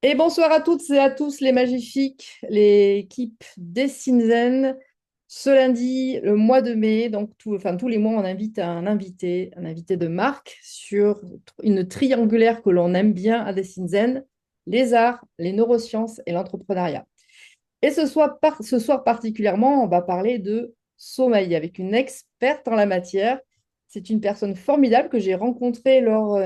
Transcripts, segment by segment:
Et bonsoir à toutes et à tous les magnifiques, l'équipe Dessinzen. Ce lundi, le mois de mai, donc tous les mois, on invite un invité de marque sur une triangulaire que l'on aime bien à Dessinzen, les arts, les neurosciences et l'entrepreneuriat. Et ce soir particulièrement, on va parler de sommeil avec une experte en la matière. C'est une personne formidable que j'ai rencontrée lors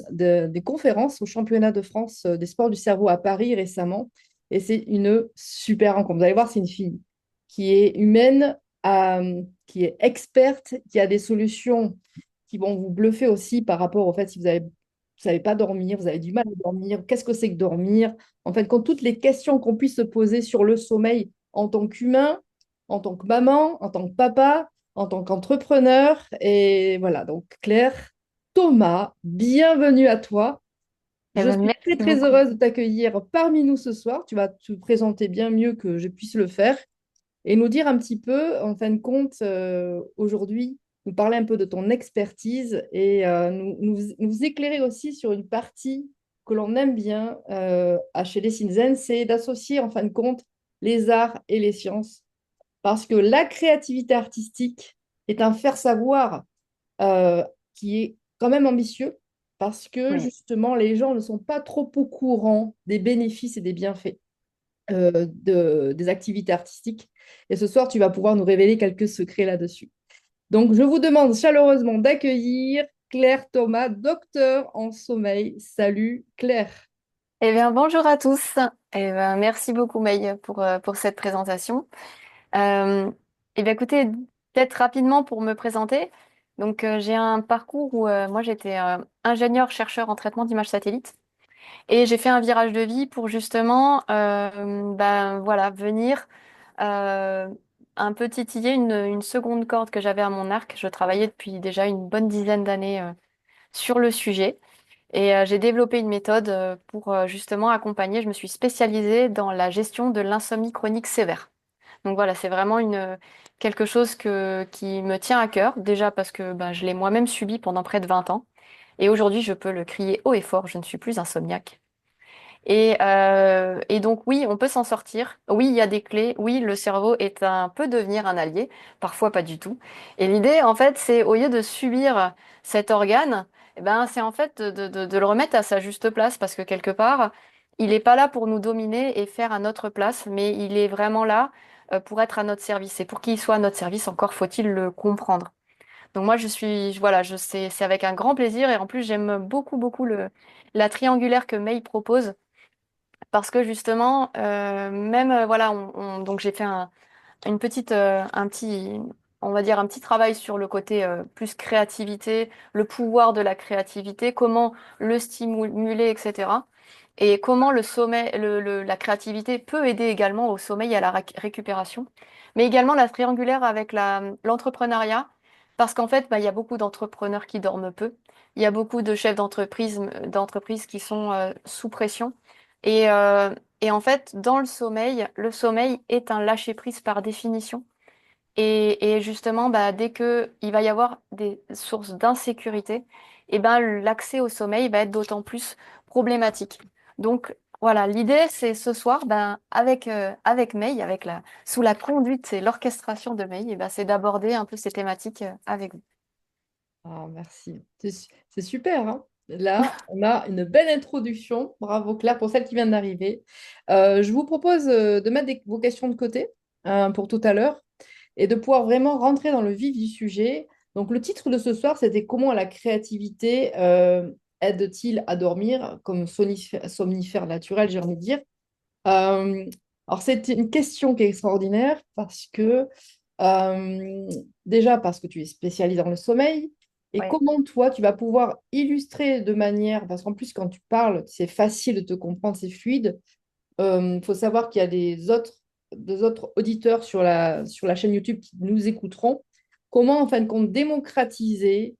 des conférences au championnat de France des sports du cerveau à Paris récemment. Et c'est une super rencontre. Vous allez voir, c'est une fille qui est humaine, qui est experte, qui a des solutions qui vont vous bluffer aussi par rapport au fait si vous savez pas dormir, vous avez du mal à dormir, qu'est-ce que c'est que dormir? En fait, quand toutes les questions qu'on puisse se poser sur le sommeil en tant qu'humain, en tant que maman, en tant que papa, en tant qu'entrepreneur. Et voilà, donc Claire, Thomas, bienvenue à toi. Eh Je ben, suis merci très, très beaucoup. heureuse de t'accueillir parmi nous ce soir. Tu vas te présenter bien mieux que je puisse le faire et nous dire un petit peu, en fin de compte, aujourd'hui, nous parler un peu de ton expertise et nous éclairer aussi sur une partie que l'on aime bien à chez les Cinzen, c'est d'associer, en fin de compte, les arts et les sciences. Parce que la créativité artistique est un faire-savoir euh, qui est quand même ambitieux, parce que Oui. justement, les gens ne sont pas trop au courant des bénéfices et des bienfaits des activités artistiques. Et ce soir, tu vas pouvoir nous révéler quelques secrets là-dessus. Donc, je vous demande chaleureusement d'accueillir Claire Thomas, docteur en sommeil. Salut Claire. Eh bien, bonjour à tous. Eh ben, merci beaucoup, Maï, pour cette présentation. Euh, eh bien, écoutez, peut-être rapidement pour me présenter. Donc, j'ai un parcours où moi, j'étais ingénieur-chercheur en traitement d'images satellites. Et j'ai fait un virage de vie pour justement ben, voilà, venir euh, un peu titiller une seconde corde que j'avais à mon arc. Je travaillais depuis déjà une bonne dizaine d'années sur le sujet. Et j'ai développé une méthode pour justement accompagner. Je me suis spécialisée dans la gestion de l'insomnie chronique sévère. Donc voilà, c'est vraiment quelque chose qui me tient à cœur. Déjà parce que ben, je l'ai moi-même subi pendant près de 20 ans. Et aujourd'hui, je peux le crier haut et fort, je ne suis plus insomniaque. Et donc oui, on peut s'en sortir. Oui, il y a des clés. Oui, le cerveau peut devenir un allié. Parfois pas du tout. Et l'idée, en fait, c'est au lieu de subir cet organe, eh ben, c'est en fait de le remettre à sa juste place parce que quelque part, il n'est pas là pour nous dominer et faire à notre place, mais il est vraiment là pour être à notre service. Et pour qu'il soit à notre service, encore faut-il le comprendre. Donc moi, voilà, je sais, c'est avec un grand plaisir et en plus, j'aime beaucoup, beaucoup la triangulaire que May propose parce que justement, même voilà, donc j'ai fait un petit, on va dire un petit travail sur le côté plus créativité, le pouvoir de la créativité, comment le stimuler, etc. Et comment le sommeil, la créativité peut aider également au sommeil et à la récupération, mais également la triangulaire avec l'entrepreneuriat, parce qu'en fait, bah, il y a beaucoup d'entrepreneurs qui dorment peu. Il y a beaucoup de chefs d'entreprise qui sont sous pression. Et, euh, et en fait, dans le sommeil est un lâcher-prise par définition. Et justement, bah, dès que il va y avoir des sources d'insécurité, et ben, l'accès au sommeil va être d'autant plus problématique. Donc voilà, l'idée, c'est ce soir, ben, avec May, sous la conduite et l'orchestration de May, et ben, c'est d'aborder un peu ces thématiques avec vous. Ah, merci. C'est super, hein. Là, on a une belle introduction. Bravo Claire pour celle qui vient d'arriver. Je vous propose de mettre vos questions de côté pour tout à l'heure et de pouvoir vraiment rentrer dans le vif du sujet. Donc, le titre de ce soir, c'était comment la créativité aide-t-il à dormir comme somnifère naturel, j'ai envie de dire. Euh, alors, c'est une question qui est extraordinaire parce que, euh, déjà, parce que tu es spécialisé dans le sommeil, et Ouais. comment toi, tu vas pouvoir illustrer de manière, parce qu'en plus, quand tu parles, c'est facile de te comprendre, c'est fluide. Il faut savoir qu'il y a des autres auditeurs sur la chaîne YouTube qui nous écouteront. Comment, en fin de compte, démocratiser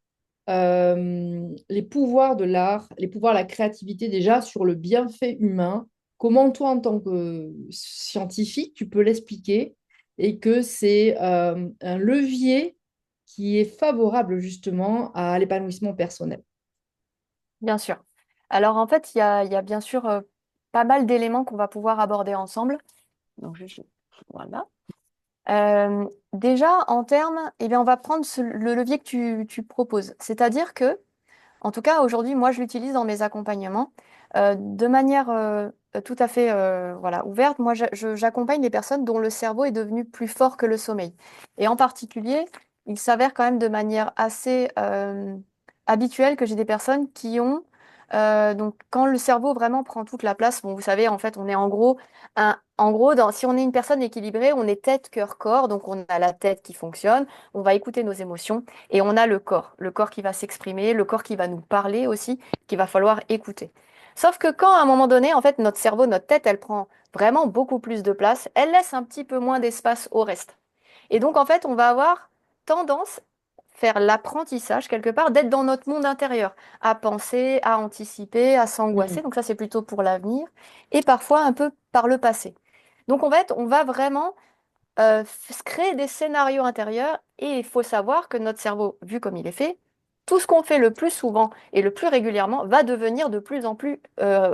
les pouvoirs de l'art, les pouvoirs de la créativité déjà sur le bienfait humain. Comment toi, en tant que scientifique, tu peux l'expliquer et que c'est un levier qui est favorable justement à l'épanouissement personnel. Bien sûr. Alors en fait, il y a bien sûr pas mal d'éléments qu'on va pouvoir aborder ensemble. Donc, voilà. Déjà, en termes, eh bien, on va prendre le levier que tu proposes. C'est-à-dire que, en tout cas, aujourd'hui, moi, je l'utilise dans mes accompagnements de manière tout à fait voilà, ouverte. Moi, j'accompagne les personnes dont le cerveau est devenu plus fort que le sommeil. Et en particulier, il s'avère quand même de manière assez habituelle que j'ai des personnes qui ont, donc, quand le cerveau vraiment prend toute la place, bon, vous savez, en fait, on est en gros, si on est une personne équilibrée, on est tête, cœur, corps. Donc, on a la tête qui fonctionne, on va écouter nos émotions. Et on a le corps qui va s'exprimer, le corps qui va nous parler aussi, qu'il va falloir écouter. Sauf que quand à un moment donné, en fait, notre cerveau, notre tête, elle prend vraiment beaucoup plus de place, elle laisse un petit peu moins d'espace au reste. Et donc, en fait, on va avoir tendance, faire l'apprentissage quelque part, d'être dans notre monde intérieur, à penser, à anticiper, à Mm. s'angoisser. Donc ça, c'est plutôt pour l'avenir, et parfois un peu par le passé. Donc, en fait, on va vraiment se créer des scénarios intérieurs et il faut savoir que notre cerveau, vu comme il est fait, tout ce qu'on fait le plus souvent et le plus régulièrement va devenir de plus en plus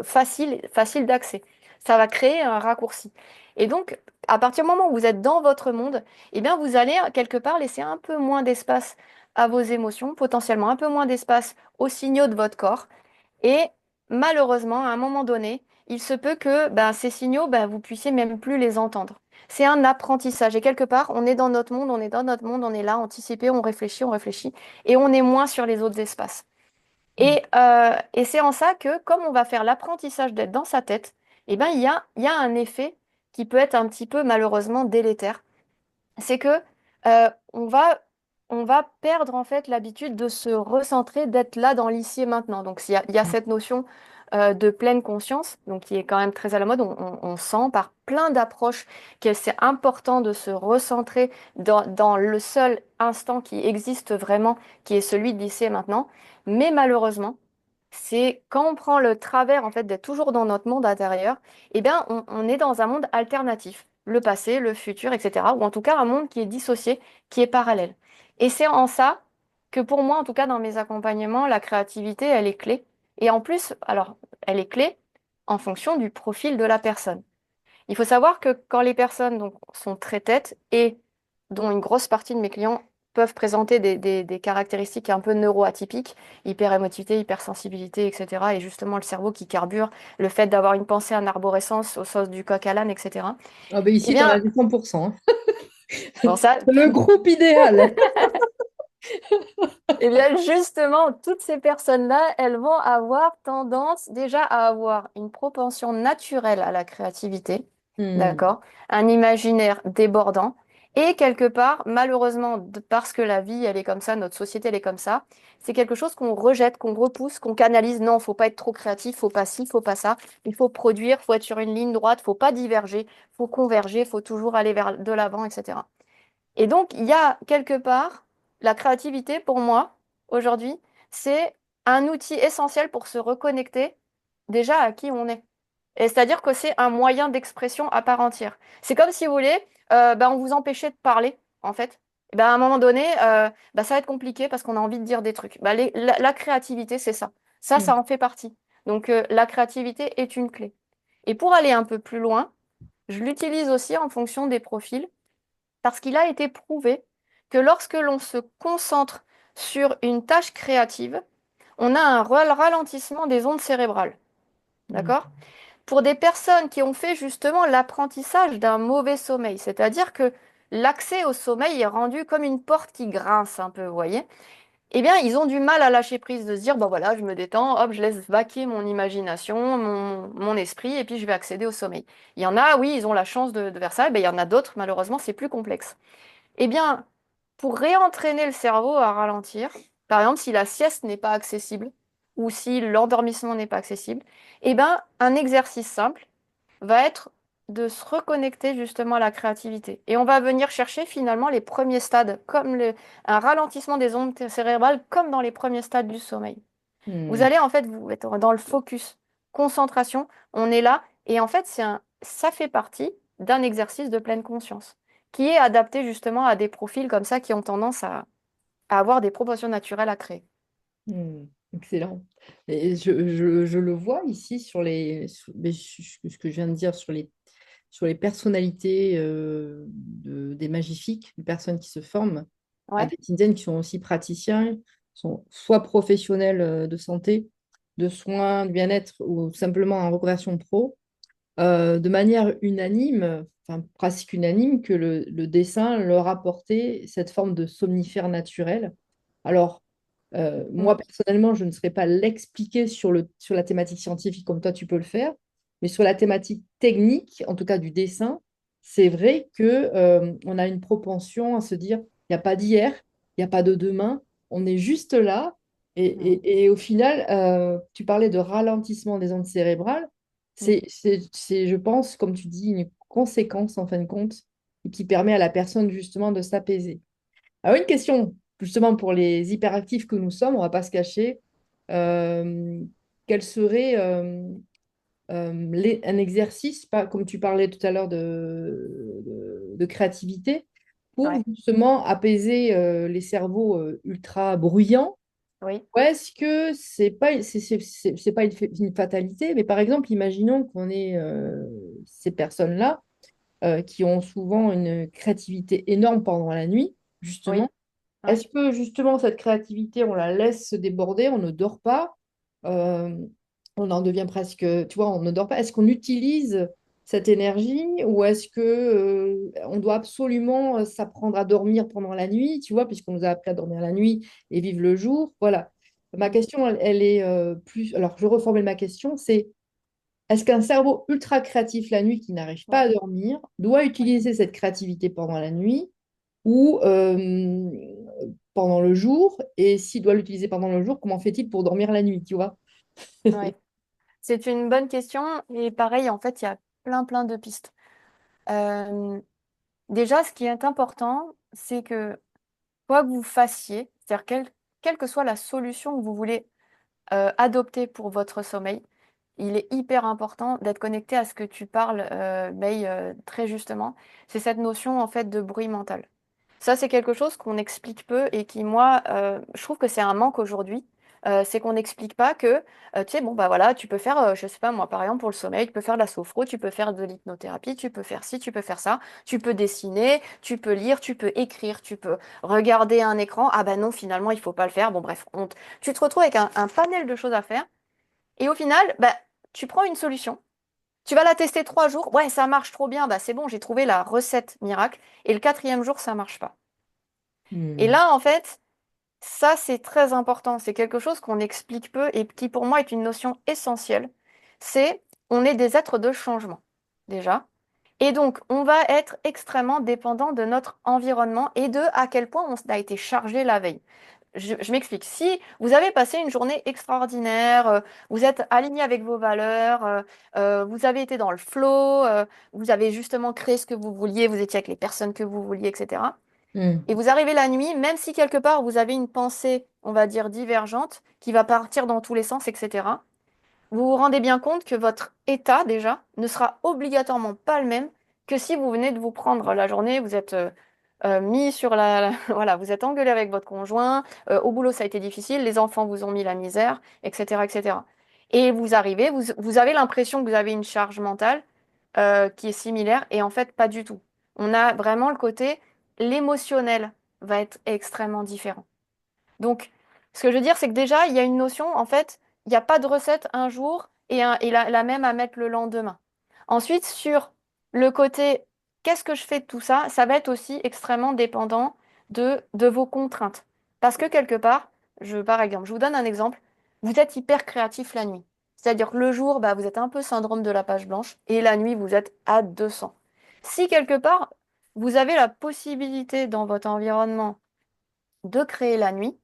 facile d'accès. Ça va créer un raccourci. Et donc, à partir du moment où vous êtes dans votre monde, eh bien, vous allez quelque part laisser un peu moins d'espace à vos émotions, potentiellement un peu moins d'espace aux signaux de votre corps. Et malheureusement, à un moment donné, il se peut que ben, ces signaux, ben, vous puissiez même plus les entendre. C'est un apprentissage. Et quelque part, on est dans notre monde, on est dans notre monde, on est là, anticiper, on réfléchit, et on est moins sur les autres espaces. Mm. Et c'est en ça que, comme on va faire l'apprentissage d'être dans sa tête, eh ben, il y a un effet qui peut être un petit peu malheureusement délétère. C'est que on va perdre en fait l'habitude de se recentrer, d'être là dans l'ici et maintenant. Donc il y a cette notion de pleine conscience, donc qui est quand même très à la mode. On sent par plein d'approches que c'est important de se recentrer dans le seul instant qui existe vraiment, qui est celui de l'ici et maintenant. Mais malheureusement, c'est quand on prend le travers en fait d'être toujours dans notre monde intérieur, eh bien on est dans un monde alternatif, le passé, le futur, etc. Ou en tout cas un monde qui est dissocié, qui est parallèle. Et c'est en ça que pour moi, en tout cas dans mes accompagnements, la créativité, elle est clé. Et en plus, alors, elle est clé en fonction du profil de la personne. Il faut savoir que quand les personnes donc, sont très têtes et dont une grosse partie de mes clients peuvent présenter des caractéristiques un peu neuroatypiques, hyperémotivité, hypersensibilité, etc., et justement le cerveau qui carbure, le fait d'avoir une pensée en arborescence au sens du coq à l'âne, etc., Ah ben eh ici, tu en as bien, dit 100%, hein. bon, ça, Le groupe idéal. eh bien, justement, toutes ces personnes-là, elles vont avoir tendance déjà à avoir une propension naturelle à la créativité, Mm. d'accord? Un imaginaire débordant. Et quelque part, malheureusement, parce que la vie, elle est comme ça, notre société, elle est comme ça, c'est quelque chose qu'on rejette, qu'on repousse, qu'on canalise. Non, faut pas être trop créatif, faut pas ci, faut pas ça. Il faut produire, faut être sur une ligne droite, faut pas diverger, faut converger, faut toujours aller vers de l'avant, etc. Et donc, il y a quelque part, la créativité, pour moi, aujourd'hui, c'est un outil essentiel pour se reconnecter déjà à qui on est. Et c'est-à-dire que c'est un moyen d'expression à part entière. C'est comme si vous voulez, ben, on vous empêchait de parler, en fait. Et ben, à un moment donné, ben, ça va être compliqué parce qu'on a envie de dire des trucs. Ben, la créativité, c'est ça. Ça Mm. en fait partie. Donc, la créativité est une clé. Et pour aller un peu plus loin, je l'utilise aussi en fonction des profils. Parce qu'il a été prouvé que lorsque l'on se concentre sur une tâche créative, on a un ralentissement des ondes cérébrales. Mm. D'accord? Pour des personnes qui ont fait justement l'apprentissage d'un mauvais sommeil, c'est-à-dire que l'accès au sommeil est rendu comme une porte qui grince un peu, vous voyez? Eh bien, ils ont du mal à lâcher prise, de se dire, bon voilà, je me détends, hop, je laisse vaquer mon imagination, mon esprit, et puis je vais accéder au sommeil. Il y en a, oui, ils ont la chance de faire ça, et bien, il y en a d'autres, malheureusement, c'est plus complexe. Eh bien, pour réentraîner le cerveau à ralentir, par exemple, si la sieste n'est pas accessible ou si l'endormissement n'est pas accessible, eh bien, un exercice simple va être de se reconnecter justement à la créativité. Et on va venir chercher finalement les premiers stades, comme un ralentissement des ondes cérébrales, comme dans les premiers stades du sommeil. Vous Mm. allez en fait vous être dans le focus, concentration, on est là, et en fait, ça fait partie d'un exercice de pleine conscience qui est adapté justement à des profils comme ça qui ont tendance à avoir des proportions naturelles à créer. Mm. Excellent. Et je le vois ici ce que je viens de dire sur les personnalités des magnifiques, des personnes qui se forment à Ouais. des Tinzen qui sont aussi praticiens, sont soit professionnels de santé, de soins, de bien-être ou simplement en reconversion pro, de manière unanime, enfin presque unanime, que le dessin leur apportait cette forme de somnifère naturel. Alors, Mm. moi, personnellement, je ne saurais pas l'expliquer sur la thématique scientifique comme toi, tu peux le faire, mais sur la thématique technique, en tout cas du dessin, c'est vrai que, on a une propension à se dire, il n'y a pas d'hier, il n'y a pas de demain, on est juste là. Mm. Et au final, tu parlais de ralentissement des ondes cérébrales. Mm. Je pense, comme tu dis, une conséquence en fin de compte qui permet à la personne justement de s'apaiser. Alors, une question justement pour les hyperactifs que nous sommes, on ne va pas se cacher. Euh, Quel serait un exercice, pas, comme tu parlais tout à l'heure de créativité, pour Ouais. justement apaiser les cerveaux ultra bruyants? Oui. Ou est-ce que c'est pas une fatalité, mais par exemple, imaginons qu'on ait ces personnes-là qui ont souvent une créativité énorme pendant la nuit, justement. Oui. Ouais. Est-ce que justement cette créativité, on la laisse se déborder, on ne dort pas, euh, on en devient presque, tu vois, on ne dort pas. Est-ce qu'on utilise cette énergie ou est-ce que on doit absolument s'apprendre à dormir pendant la nuit, tu vois, puisqu'on nous a appris à dormir la nuit et vivre le jour? Voilà. Ma Mm. question, elle est plus. Alors, je reformule ma question, c'est est-ce qu'un cerveau ultra créatif la nuit qui n'arrive pas Ouais. à dormir doit Ouais. utiliser cette créativité pendant la nuit ou pendant le jour? Et s'il doit l'utiliser pendant le jour, comment fait-il pour dormir la nuit, tu vois? Ouais. C'est une bonne question et pareil, en fait, il y a plein de pistes. Euh, Déjà, ce qui est important, c'est que quoi que vous fassiez, c'est-à-dire quelle que soit la solution que vous voulez adopter pour votre sommeil, il est hyper important d'être connecté à ce que tu parles, May, très justement. C'est cette notion en fait de bruit mental. Ça, c'est quelque chose qu'on explique peu et qui, moi, je trouve que c'est un manque aujourd'hui. C'est qu'on n'explique pas que, tu sais, bon, bah voilà, tu peux faire, je sais pas moi, par exemple, pour le sommeil, tu peux faire de la sophro, tu peux faire de l'hypnothérapie, tu peux faire ci, tu peux faire ça, tu peux dessiner, tu peux lire, tu peux écrire, tu peux regarder un écran. Ah ben non, finalement, il faut pas le faire. Bon, bref, tu te retrouves avec un panel de choses à faire et au final, bah, tu prends une solution. Tu vas la tester 3 jours. Ouais, ça marche trop bien. Bah, c'est bon, j'ai trouvé la recette miracle. Et le quatrième jour, ça marche pas. Et Hmm. là, en fait, ça, c'est très important. C'est quelque chose qu'on explique peu et qui, pour moi, est une notion essentielle. C'est, on est des êtres de changement, déjà. Et donc, on va être extrêmement dépendant de notre environnement et de à quel point on a été chargé la veille. Je m'explique. Si vous avez passé une journée extraordinaire, vous êtes aligné avec vos valeurs, vous avez été dans le flow, vous avez justement créé ce que vous vouliez, vous étiez avec les personnes que vous vouliez, etc. Hmm. Et vous arrivez la nuit, même si quelque part vous avez une pensée, on va dire, divergente, qui va partir dans tous les sens, etc., vous vous rendez bien compte que votre état, déjà, ne sera obligatoirement pas le même que si vous venez de vous prendre la journée, vous êtes mis sur voilà, vous êtes engueulé avec votre conjoint, au boulot ça a été difficile, les enfants vous ont mis la misère, etc., etc. Et vous arrivez, vous avez l'impression que vous avez une charge mentale qui est similaire, et en fait, pas du tout. On a vraiment le côté, l'émotionnel va être extrêmement différent. Donc, ce que je veux dire, c'est que déjà, il y a une notion, en fait, il n'y a pas de recette un jour et la même à mettre le lendemain. Ensuite, sur le côté, qu'est-ce que je fais de tout ça? Ça va être aussi extrêmement dépendant de vos contraintes. Parce que quelque part, par exemple, je vous donne un exemple, vous êtes hyper créatif la nuit. C'est-à-dire que le jour, bah, vous êtes un peu syndrome de la page blanche et la nuit, vous êtes à 200. Si quelque part, vous avez la possibilité dans votre environnement de créer la nuit,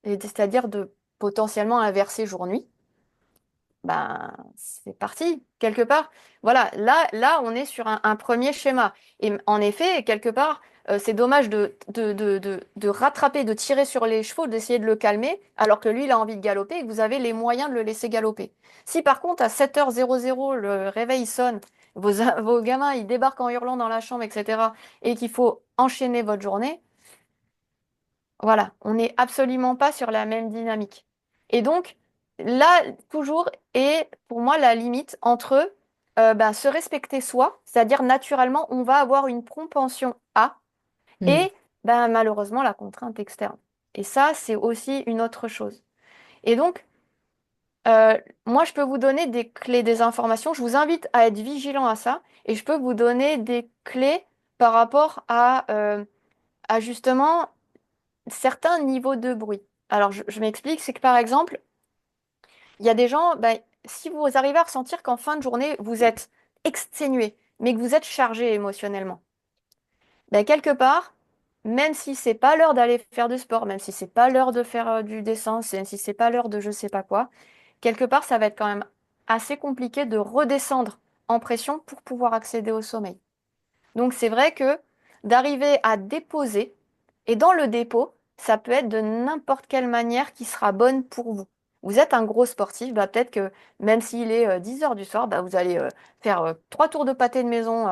c'est-à-dire de potentiellement inverser jour-nuit, ben c'est parti, quelque part. Voilà, là on est sur un premier schéma. Et en effet, quelque part, c'est dommage de rattraper, de tirer sur les chevaux, d'essayer de le calmer, alors que lui, il a envie de galoper et que vous avez les moyens de le laisser galoper. Si par contre, à 7h00 le réveil sonne, vos gamins, ils débarquent en hurlant dans la chambre, etc., et qu'il faut enchaîner votre journée, voilà, on n'est absolument pas sur la même dynamique. Et donc, là, toujours est pour moi la limite entre se respecter soi, c'est-à-dire naturellement, on va avoir une propension à, Hmm. et malheureusement la contrainte externe. Et ça, c'est aussi une autre chose. Et donc, moi, je peux vous donner des clés, des informations. Je vous invite à être vigilant à ça. Et je peux vous donner des clés par rapport à justement certains niveaux de bruit. Alors, je m'explique, c'est que par exemple, il y a des gens, si vous arrivez à ressentir qu'en fin de journée, vous êtes exténué, mais que vous êtes chargé émotionnellement, quelque part, même si c'est pas l'heure d'aller faire du sport, même si c'est pas l'heure de faire du dessin, même si c'est pas l'heure de je sais pas quoi, quelque part, ça va être quand même assez compliqué de redescendre en pression pour pouvoir accéder au sommeil. Donc c'est vrai que d'arriver à déposer, et dans le dépôt, ça peut être de n'importe quelle manière qui sera bonne pour vous. Vous êtes un gros sportif, peut-être que même s'il est 10 heures du soir, vous allez faire 3 tours de pâté de maison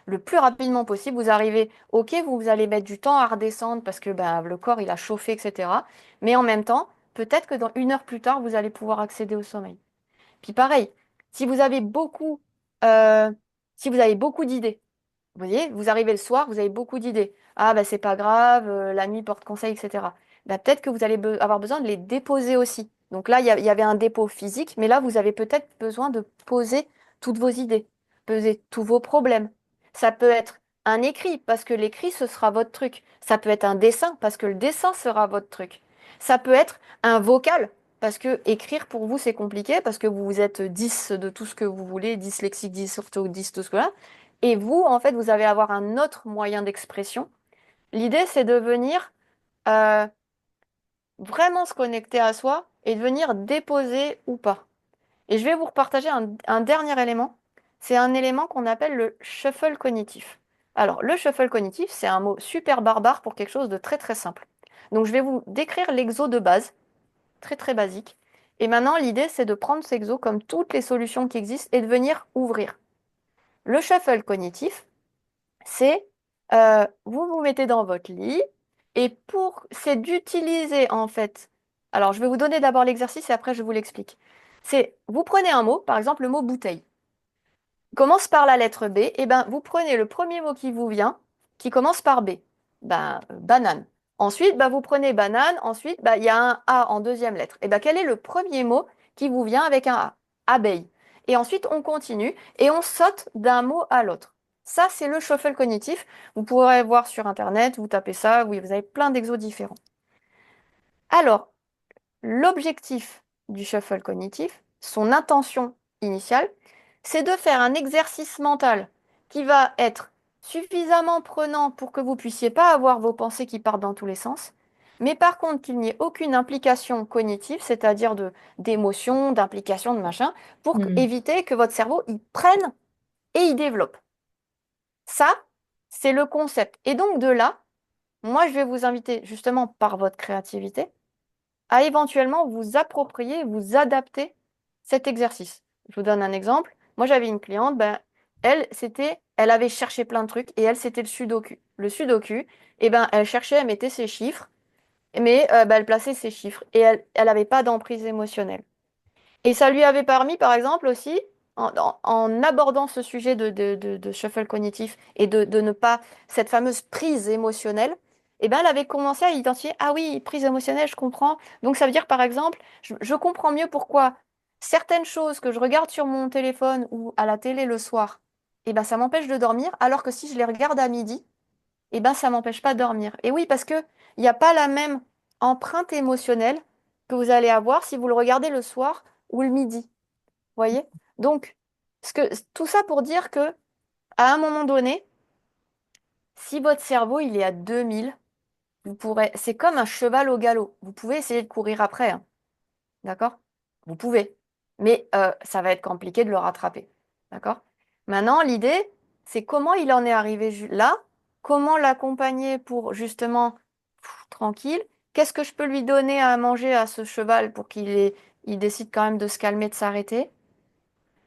le plus rapidement possible. Vous arrivez, ok, vous allez mettre du temps à redescendre parce que le corps il a chauffé, etc. Mais en même temps, peut-être que dans 1 heure plus tard, vous allez pouvoir accéder au sommeil. Puis pareil, si vous avez beaucoup, euh, si vous avez beaucoup d'idées, vous voyez, vous arrivez le soir, vous avez beaucoup d'idées. Ah, c'est pas grave, la nuit porte conseil, etc. Peut-être que vous allez avoir besoin de les déposer aussi. Donc là, il y avait un dépôt physique, mais là, vous avez peut-être besoin de poser toutes vos idées, poser tous vos problèmes. Ça peut être un écrit, parce que l'écrit, ce sera votre truc. Ça peut être un dessin, parce que le dessin sera votre truc. Ça peut être un vocal, parce que écrire pour vous, c'est compliqué, parce que vous êtes 10 de tout ce que vous voulez, dyslexique, 10 surtout 10 tout ce que là. Et vous, en fait, vous allez avoir un autre moyen d'expression. L'idée, c'est de venir euh, vraiment se connecter à soi et de venir déposer ou pas. Et je vais vous repartager un dernier élément. C'est un élément qu'on appelle le shuffle cognitif. Alors, le shuffle cognitif, c'est un mot super barbare pour quelque chose de très très simple. Donc, je vais vous décrire l'exo de base, très très basique. Et maintenant, l'idée, c'est de prendre cet exo comme toutes les solutions qui existent et de venir ouvrir. Le shuffle cognitif, c'est vous vous mettez dans votre lit et c'est d'utiliser en fait. Alors, je vais vous donner d'abord l'exercice et après je vous l'explique. C'est vous prenez un mot, par exemple le mot bouteille. Commence par la lettre B, et vous prenez le premier mot qui vous vient, qui commence par B. Banane. Ensuite, vous prenez banane. Ensuite, il y a un A en deuxième lettre. Et quel est le premier mot qui vous vient avec un A? Abeille. Et ensuite, on continue et on saute d'un mot à l'autre. Ça, c'est le shuffle cognitif. Vous pourrez voir sur Internet, vous tapez ça, oui, vous avez plein d'exos différents. Alors, l'objectif du shuffle cognitif, son intention initiale, c'est de faire un exercice mental qui va être suffisamment prenant pour que vous puissiez pas avoir vos pensées qui partent dans tous les sens, mais par contre qu'il n'y ait aucune implication cognitive, c'est-à-dire d'émotion, d'implication, de machin, pour Hmm. éviter que votre cerveau y prenne et y développe. Ça, c'est le concept. Et donc de là, moi, je vais vous inviter justement par votre créativité à éventuellement vous approprier, vous adapter cet exercice. Je vous donne un exemple. Moi, j'avais une cliente, elle avait cherché plein de trucs et elle, c'était le sudoku. Le sudoku, elle cherchait, elle mettait ses chiffres, mais elle plaçait ses chiffres et elle n'avait pas d'emprise émotionnelle. Et ça lui avait permis, par exemple, aussi, en abordant ce sujet de shuffle cognitif et de ne pas, cette fameuse prise émotionnelle, elle avait commencé à identifier, ah oui, prise émotionnelle, je comprends. Donc ça veut dire, par exemple, je comprends mieux pourquoi certaines choses que je regarde sur mon téléphone ou à la télé le soir, ça m'empêche de dormir, alors que si je les regarde à midi, ça m'empêche pas de dormir. Et oui, parce que il n'y a pas la même empreinte émotionnelle que vous allez avoir si vous le regardez le soir ou le midi. Voyez? Donc, tout ça pour dire que à un moment donné, si votre cerveau il est à 2000, c'est comme un cheval au galop. Vous pouvez essayer de courir après, hein, d'accord? Vous pouvez, mais ça va être compliqué de le rattraper, d'accord? Maintenant, l'idée, c'est comment il en est arrivé là, comment l'accompagner pour justement tranquille. Qu'est-ce que je peux lui donner à manger à ce cheval pour il décide quand même de se calmer, de s'arrêter?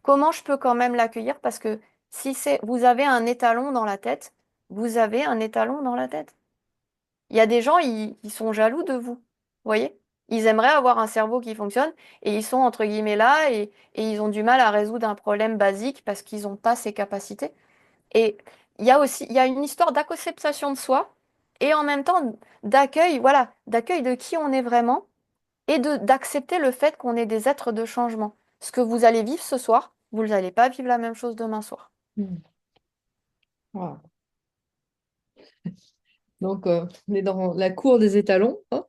Comment je peux quand même l'accueillir? Parce que si vous avez un étalon dans la tête, vous avez un étalon dans la tête. Il y a des gens, ils sont jaloux de vous. Vous voyez? Ils aimeraient avoir un cerveau qui fonctionne et ils sont entre guillemets là et ils ont du mal à résoudre un problème basique parce qu'ils n'ont pas ces capacités. Et il y a une histoire d'acceptation de soi et en même temps d'accueil, voilà, d'accueil de qui on est vraiment et d'accepter le fait qu'on est des êtres de changement. Ce que vous allez vivre ce soir, vous n'allez pas vivre la même chose demain soir. Mm. Voilà. Donc, on est dans la cour des étalons, hein.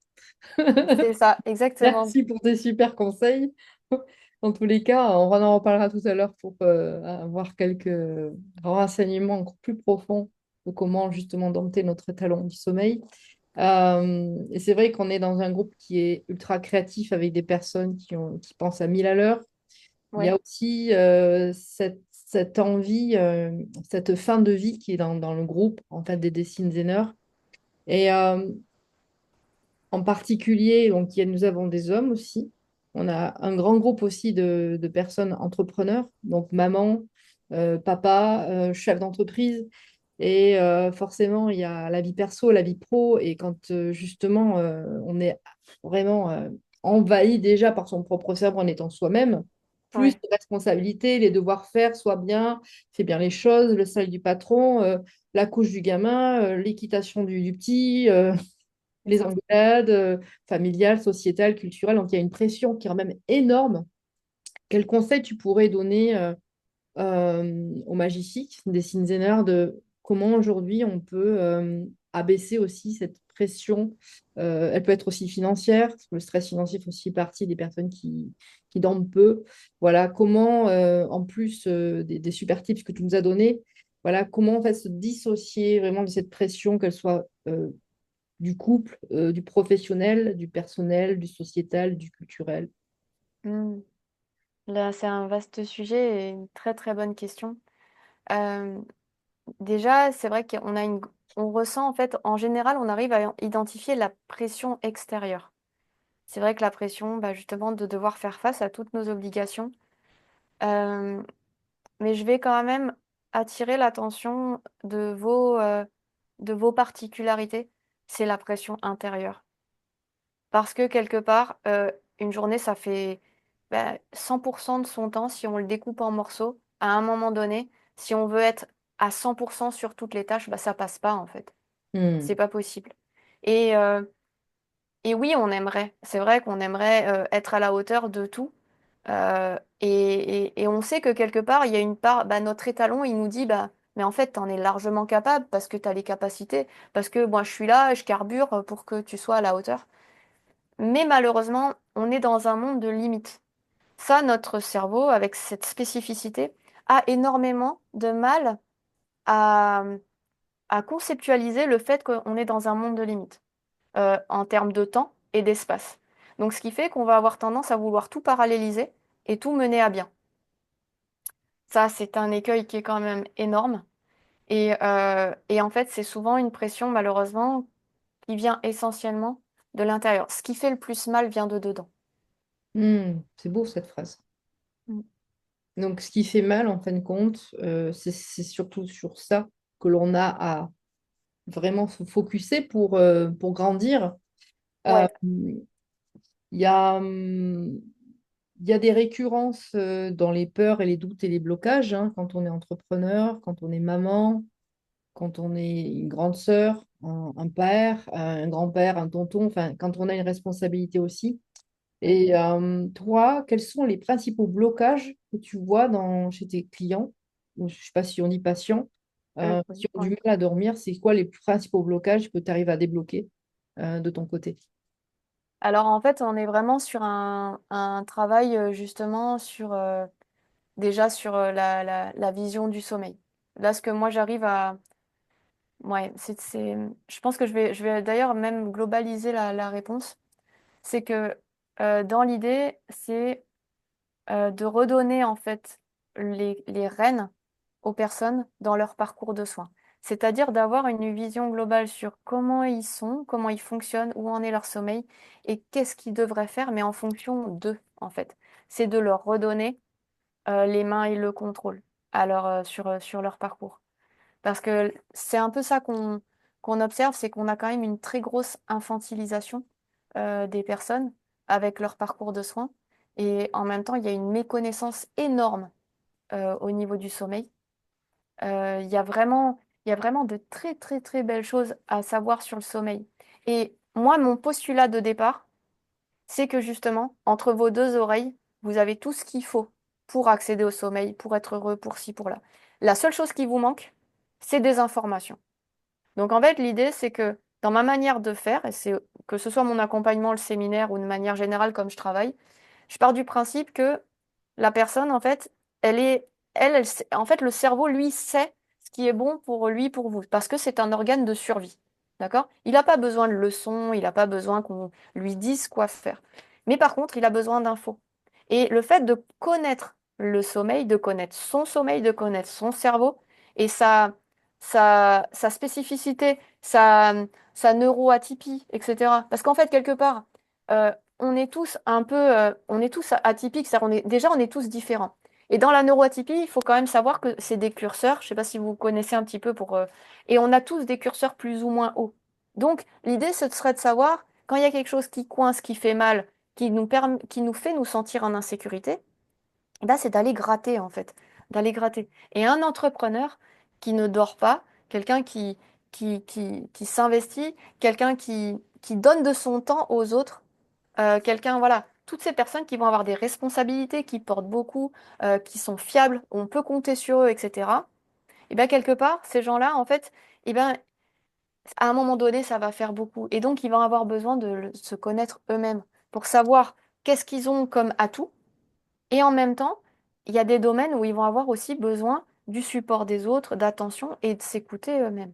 C'est ça, exactement. Merci pour tes super conseils. En tous les cas, on en reparlera tout à l'heure pour avoir quelques renseignements encore plus profonds de comment justement dompter notre étalon du sommeil. Et c'est vrai qu'on est dans un groupe qui est ultra créatif avec des personnes qui pensent à 1000 à l'heure. Il y a Oui, aussi cette envie, cette fin de vie qui est dans le groupe en fait, des Dessinzéners. Et en particulier, donc, nous avons des hommes aussi. On a un grand groupe aussi de personnes entrepreneurs, donc maman, papa, chef d'entreprise. Et forcément, il y a la vie perso, la vie pro. Et quand justement, on est vraiment envahi déjà par son propre cerveau en étant soi-même, plus oui, de responsabilités, les devoirs faire, soit bien, fait bien les choses, le salaire du patron, la couche du gamin, l'équitation du petit. c'est Les ça. engueulades familiales, sociétales, culturelles. Donc, il y a une pression qui est quand même énorme. Quel conseil tu pourrais donner aux magiciques, des Sinzenners, de comment aujourd'hui on peut abaisser aussi cette pression? Elle peut être aussi financière, parce que le stress financier fait aussi partie des personnes qui dorment peu. Voilà, comment, en plus des super tips que tu nous as donnés, voilà, comment en fait se dissocier vraiment de cette pression, qu'elle soit du couple, du professionnel, du personnel, du sociétal, du culturel. Hmm. Là, c'est un vaste sujet et une très très bonne question. Euh, Déjà, c'est vrai on ressent en fait, en général, on arrive à identifier la pression extérieure. C'est vrai que la pression, bah, justement, de devoir faire face à toutes nos obligations. Euh, mais je vais quand même attirer l'attention de vos particularités. C'est la pression intérieure. Parce que quelque part, une journée, ça fait bah, 100% de son temps, si on le découpe en morceaux, à un moment donné, si on veut être à 100% sur toutes les tâches, bah, ça passe pas en fait. C'est Hmm. pas possible. Et, euh, et oui, on aimerait. C'est vrai qu'on aimerait être à la hauteur de tout. Et on sait que quelque part, il y a une part, bah, notre étalon, il nous dit, bah, mais en fait, tu en es largement capable parce que tu as les capacités, parce que moi, je suis là, je carbure pour que tu sois à la hauteur. Mais malheureusement, on est dans un monde de limites. Ça, notre cerveau, avec cette spécificité, a énormément de mal à, à conceptualiser le fait qu'on est dans un monde de limites, en termes de temps et d'espace. Donc, ce qui fait qu'on va avoir tendance à vouloir tout paralléliser et tout mener à bien. Ça, c'est un écueil qui est quand même énorme. Et en fait, c'est souvent une pression, malheureusement, qui vient essentiellement de l'intérieur. Ce qui fait le plus mal vient de dedans. Hmm. C'est beau cette phrase. Mm. Donc, ce qui fait mal, en fin de compte, c'est surtout sur ça que l'on a à vraiment se focuser pour grandir. Euh, Ouais, Il y a, il y a des récurrences dans les peurs et les doutes et les blocages, hein, quand on est entrepreneur, quand on est maman, quand on est une grande sœur, un père, un grand-père, un tonton, enfin, quand on a une responsabilité aussi. oui. Et toi, quels sont les principaux blocages que tu vois chez tes clients, ou je ne sais pas si on dit patients, Oui, qui ont du ouais. mal à dormir? C'est quoi les principaux blocages que tu arrives à débloquer de ton côté? Alors en fait, on est vraiment sur un travail justement déjà sur la vision du sommeil. Là, ce que moi j'arrive à... Ouais, je pense que je vais d'ailleurs même globaliser la réponse. C'est que dans l'idée, c'est de redonner en fait les rênes aux personnes dans leur parcours de soins. C'est-à-dire d'avoir une vision globale sur comment ils sont, comment ils fonctionnent, où en est leur sommeil et qu'est-ce qu'ils devraient faire, mais en fonction d'eux, en fait. C'est de leur redonner les mains et le contrôle sur leur parcours. Parce que c'est un peu ça qu'on observe, c'est qu'on a quand même une très grosse infantilisation des personnes. avec leur parcours de soins. Et en même temps, il y a une méconnaissance énorme au niveau du sommeil. Il y a vraiment de très, très, très belles choses à savoir sur le sommeil. Et moi, mon postulat de départ, c'est que justement, entre vos deux oreilles, vous avez tout ce qu'il faut pour accéder au sommeil, pour être heureux, pour ci, pour là. La seule chose qui vous manque, c'est des informations. Donc en fait, l'idée, c'est que dans ma manière de faire, et c'est que ce soit mon accompagnement, le séminaire ou de manière générale comme je travaille, je pars du principe que la personne, en fait, elle est, en fait, le cerveau, lui, sait ce qui est bon pour lui, pour vous, parce que c'est un organe de survie. D'accord? Il n'a pas besoin de leçons, il n'a pas besoin qu'on lui dise quoi faire. Mais par contre, il a besoin d'infos. Et le fait de connaître le sommeil, de connaître son sommeil, de connaître son cerveau et sa spécificité, sa neuroatypie, etc. Parce qu'en fait, quelque part, on est tous un peu, on est tous atypiques, déjà on est tous différents. Et dans la neuroatypie, il faut quand même savoir que c'est des curseurs, je ne sais pas si vous connaissez un petit peu et on a tous des curseurs plus ou moins hauts. Donc l'idée, ce serait de savoir quand il y a quelque chose qui coince, qui fait mal, qui nous fait nous sentir en insécurité, là, c'est d'aller gratter, en fait, d'aller gratter. Et un entrepreneur qui ne dort pas, quelqu'un qui s'investit, quelqu'un qui donne de son temps aux autres, quelqu'un, voilà, toutes ces personnes qui vont avoir des responsabilités, qui portent beaucoup, qui sont fiables, on peut compter sur eux, etc. Et bien, quelque part, ces gens-là, en fait, et ben, à un moment donné, ça va faire beaucoup. Et donc, ils vont avoir besoin de se connaître eux-mêmes pour savoir qu'est-ce qu'ils ont comme atout et en même temps, il y a des domaines où ils vont avoir aussi besoin du support des autres, d'attention et de s'écouter eux-mêmes.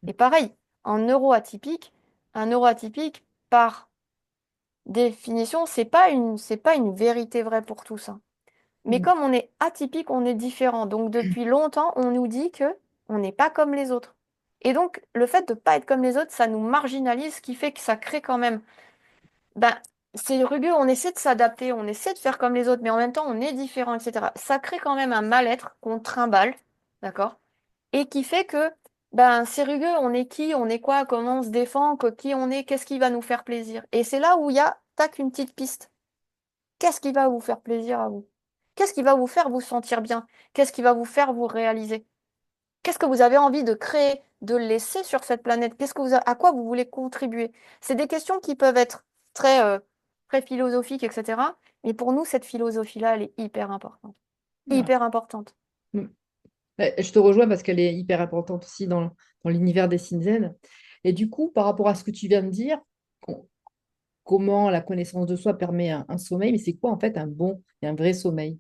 Et pareil, en neuroatypique, un neuroatypique, par définition, c'est pas une vérité vraie pour tous, hein. Mais Mm. comme on est atypique, on est différent. Donc depuis longtemps, on nous dit que on n'est pas comme les autres. Et donc, le fait de ne pas être comme les autres, ça nous marginalise, ce qui fait que ça crée quand même ben, c'est rugueux, on essaie de s'adapter, on essaie de faire comme les autres, mais en même temps, on est différent, etc. Ça crée quand même un mal-être qu'on trimballe, d'accord? Et qui fait que, ben, c'est rugueux, on est qui, on est quoi, comment on se défend, qui on est, qu'est-ce qui va nous faire plaisir. Et c'est là où il y a, tac, une petite piste. Qu'est-ce qui va vous faire plaisir à vous? Qu'est-ce qui va vous faire vous sentir bien? Qu'est-ce qui va vous faire vous réaliser? Qu'est-ce que vous avez envie de créer, de laisser sur cette planète? À quoi vous voulez contribuer? C'est des questions qui peuvent être très, très philosophiques, etc. Mais pour nous, cette philosophie-là, elle est hyper importante. Ah. Hyper importante. Mm. Je te rejoins parce qu'elle est hyper importante aussi dans l'univers des Cinzen. Et du coup, par rapport à ce que tu viens de dire, comment la connaissance de soi permet un sommeil, mais c'est quoi en fait un bon et un vrai sommeil?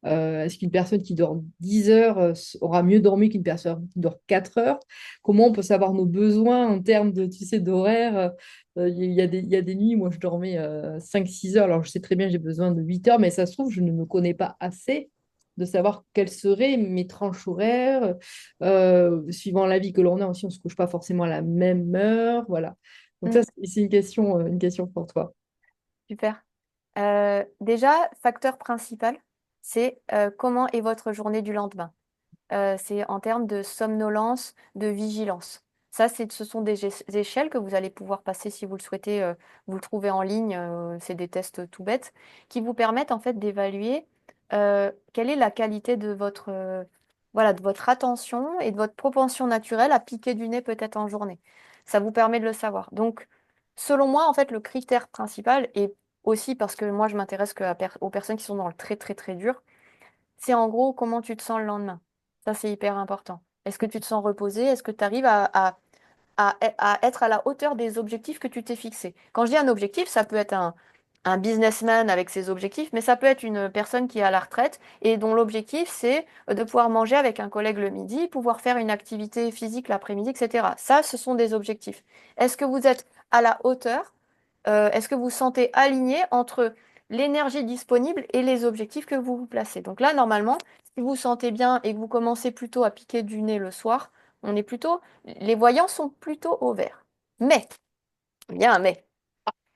Est-ce qu'une personne qui dort 10 heures aura mieux dormi qu'une personne qui dort 4 heures? Comment on peut savoir nos besoins en termes de, tu sais, d'horaire? Il y a des nuits, moi je dormais 5-6 heures, alors je sais très bien j'ai besoin de 8 heures, mais ça se trouve, je ne me connais pas assez de savoir quelles seraient mes tranches horaires. Suivant la vie que l'on a aussi, on ne se couche pas forcément à la même heure. Voilà. Donc ça, Mm, c'est une question pour toi. super. Déjà, facteur principal, c'est comment est votre journée du lendemain. C'est en termes de somnolence, de vigilance. Ça, ce sont des échelles que vous allez pouvoir passer si vous le souhaitez. Vous le trouvez en ligne, c'est des tests tout bêtes qui vous permettent en fait d'évaluer quelle est la qualité de voilà, de votre attention et de votre propension naturelle à piquer du nez peut-être en journée. Ça vous permet de le savoir. Donc, selon moi, en fait, le critère principal, et aussi parce que moi, je m'intéresse aux personnes qui sont dans le très, très, très dur, c'est en gros comment tu te sens le lendemain. Ça, c'est hyper important. Est-ce que tu te sens reposé? Est-ce que tu arrives à être à la hauteur des objectifs que tu t'es fixés? Quand je dis un objectif, ça peut être un businessman avec ses objectifs, mais ça peut être une personne qui est à la retraite et dont l'objectif, c'est de pouvoir manger avec un collègue le midi, pouvoir faire une activité physique l'après-midi, etc. Ça, ce sont des objectifs. Est-ce que vous êtes à la hauteur est-ce que vous vous sentez aligné entre l'énergie disponible et les objectifs que vous vous placez? Donc là, normalement, si vous vous sentez bien et que vous commencez plutôt à piquer du nez le soir, les voyants sont plutôt au vert. Mais, il y a un mais.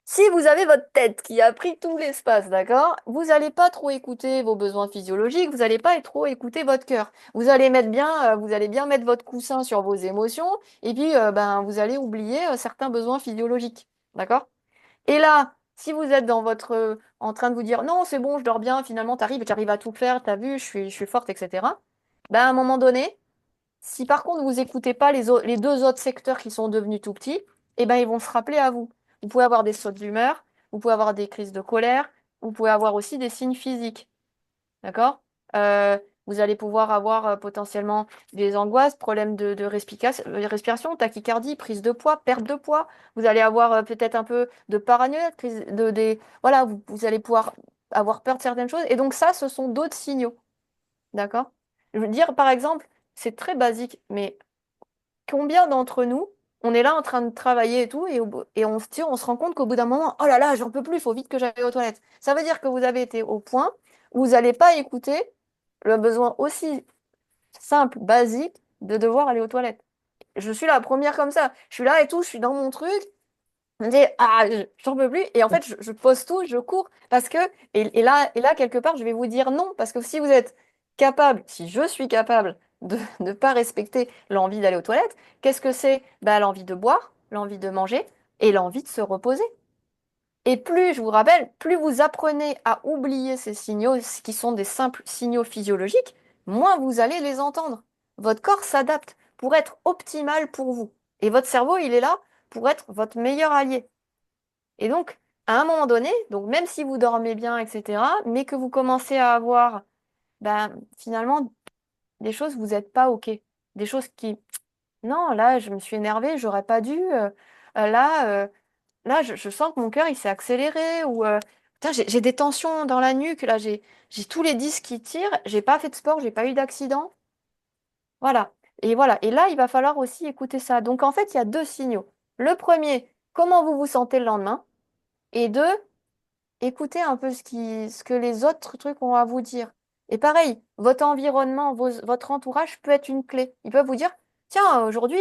Si vous avez votre tête qui a pris tout l'espace, d'accord, vous n'allez pas trop écouter vos besoins physiologiques, vous n'allez pas trop écouter votre cœur. Vous allez bien mettre votre coussin sur vos émotions, et puis ben, vous allez oublier certains besoins physiologiques, d'accord? Et là, Si vous êtes dans en train de vous dire non, c'est bon, je dors bien, finalement, tu arrives à tout faire, t'as vu, je suis forte, etc. Ben, à un moment donné, si par contre vous écoutez pas les deux autres secteurs qui sont devenus tout petits, eh ben, ils vont se rappeler à vous. Vous pouvez avoir des sautes d'humeur, vous pouvez avoir des crises de colère, vous pouvez avoir aussi des signes physiques. D'accord? Euh, Vous allez pouvoir avoir potentiellement des angoisses, problèmes de respiration, tachycardie, prise de poids, perte de poids. Vous allez avoir peut-être un peu de paranoïa, voilà, vous allez pouvoir avoir peur de certaines choses. Et donc ça, ce sont d'autres signaux. D'accord? Je veux dire, par exemple, c'est très basique, mais combien d'entre nous, on est là en train de travailler et tout, et on se rend compte qu'au bout d'un moment, oh là là, j'en peux plus, il faut vite que j'aille aux toilettes. Ça veut dire que vous avez été au point où vous n'allez pas écouter le besoin aussi simple, basique, de devoir aller aux toilettes. Je suis la première comme ça. Je suis là et tout, je suis dans mon truc. Je me dis, ah, j'en peux plus. Et en fait, je pose tout, je cours. Parce que, et là, quelque part, je vais vous dire non. Parce que si vous êtes capable, si je suis capable de ne pas respecter l'envie d'aller aux toilettes, qu'est-ce que c'est? Bah, l'envie de boire, l'envie de manger et l'envie de se reposer. Et plus, je vous rappelle, plus vous apprenez à oublier ces signaux, qui sont des simples signaux physiologiques, moins vous allez les entendre. Votre corps s'adapte pour être optimal pour vous. Et votre cerveau, il est là pour être votre meilleur allié. Et donc, à un moment donné, donc même si vous dormez bien, etc., mais que vous commencez à avoir ben, finalement des choses où vous n'êtes pas OK. Des choses qui, non, là, je me suis énervée, j'aurais pas dû. Là, là je sens que mon cœur, il s'est accéléré. Ou putain, j'ai des tensions dans la nuque. Là, j'ai tous les disques qui tirent. J'ai pas fait de sport, j'ai pas eu d'accident. Voilà. Et voilà. Et là, il va falloir aussi écouter ça. Donc, en fait, il y a deux signaux. Le premier, comment vous vous sentez le lendemain? Et deux, écoutez un peu ce que les autres trucs ont à vous dire. Et pareil, votre environnement, votre entourage peut être une clé. Ils peuvent vous dire, tiens, aujourd'hui,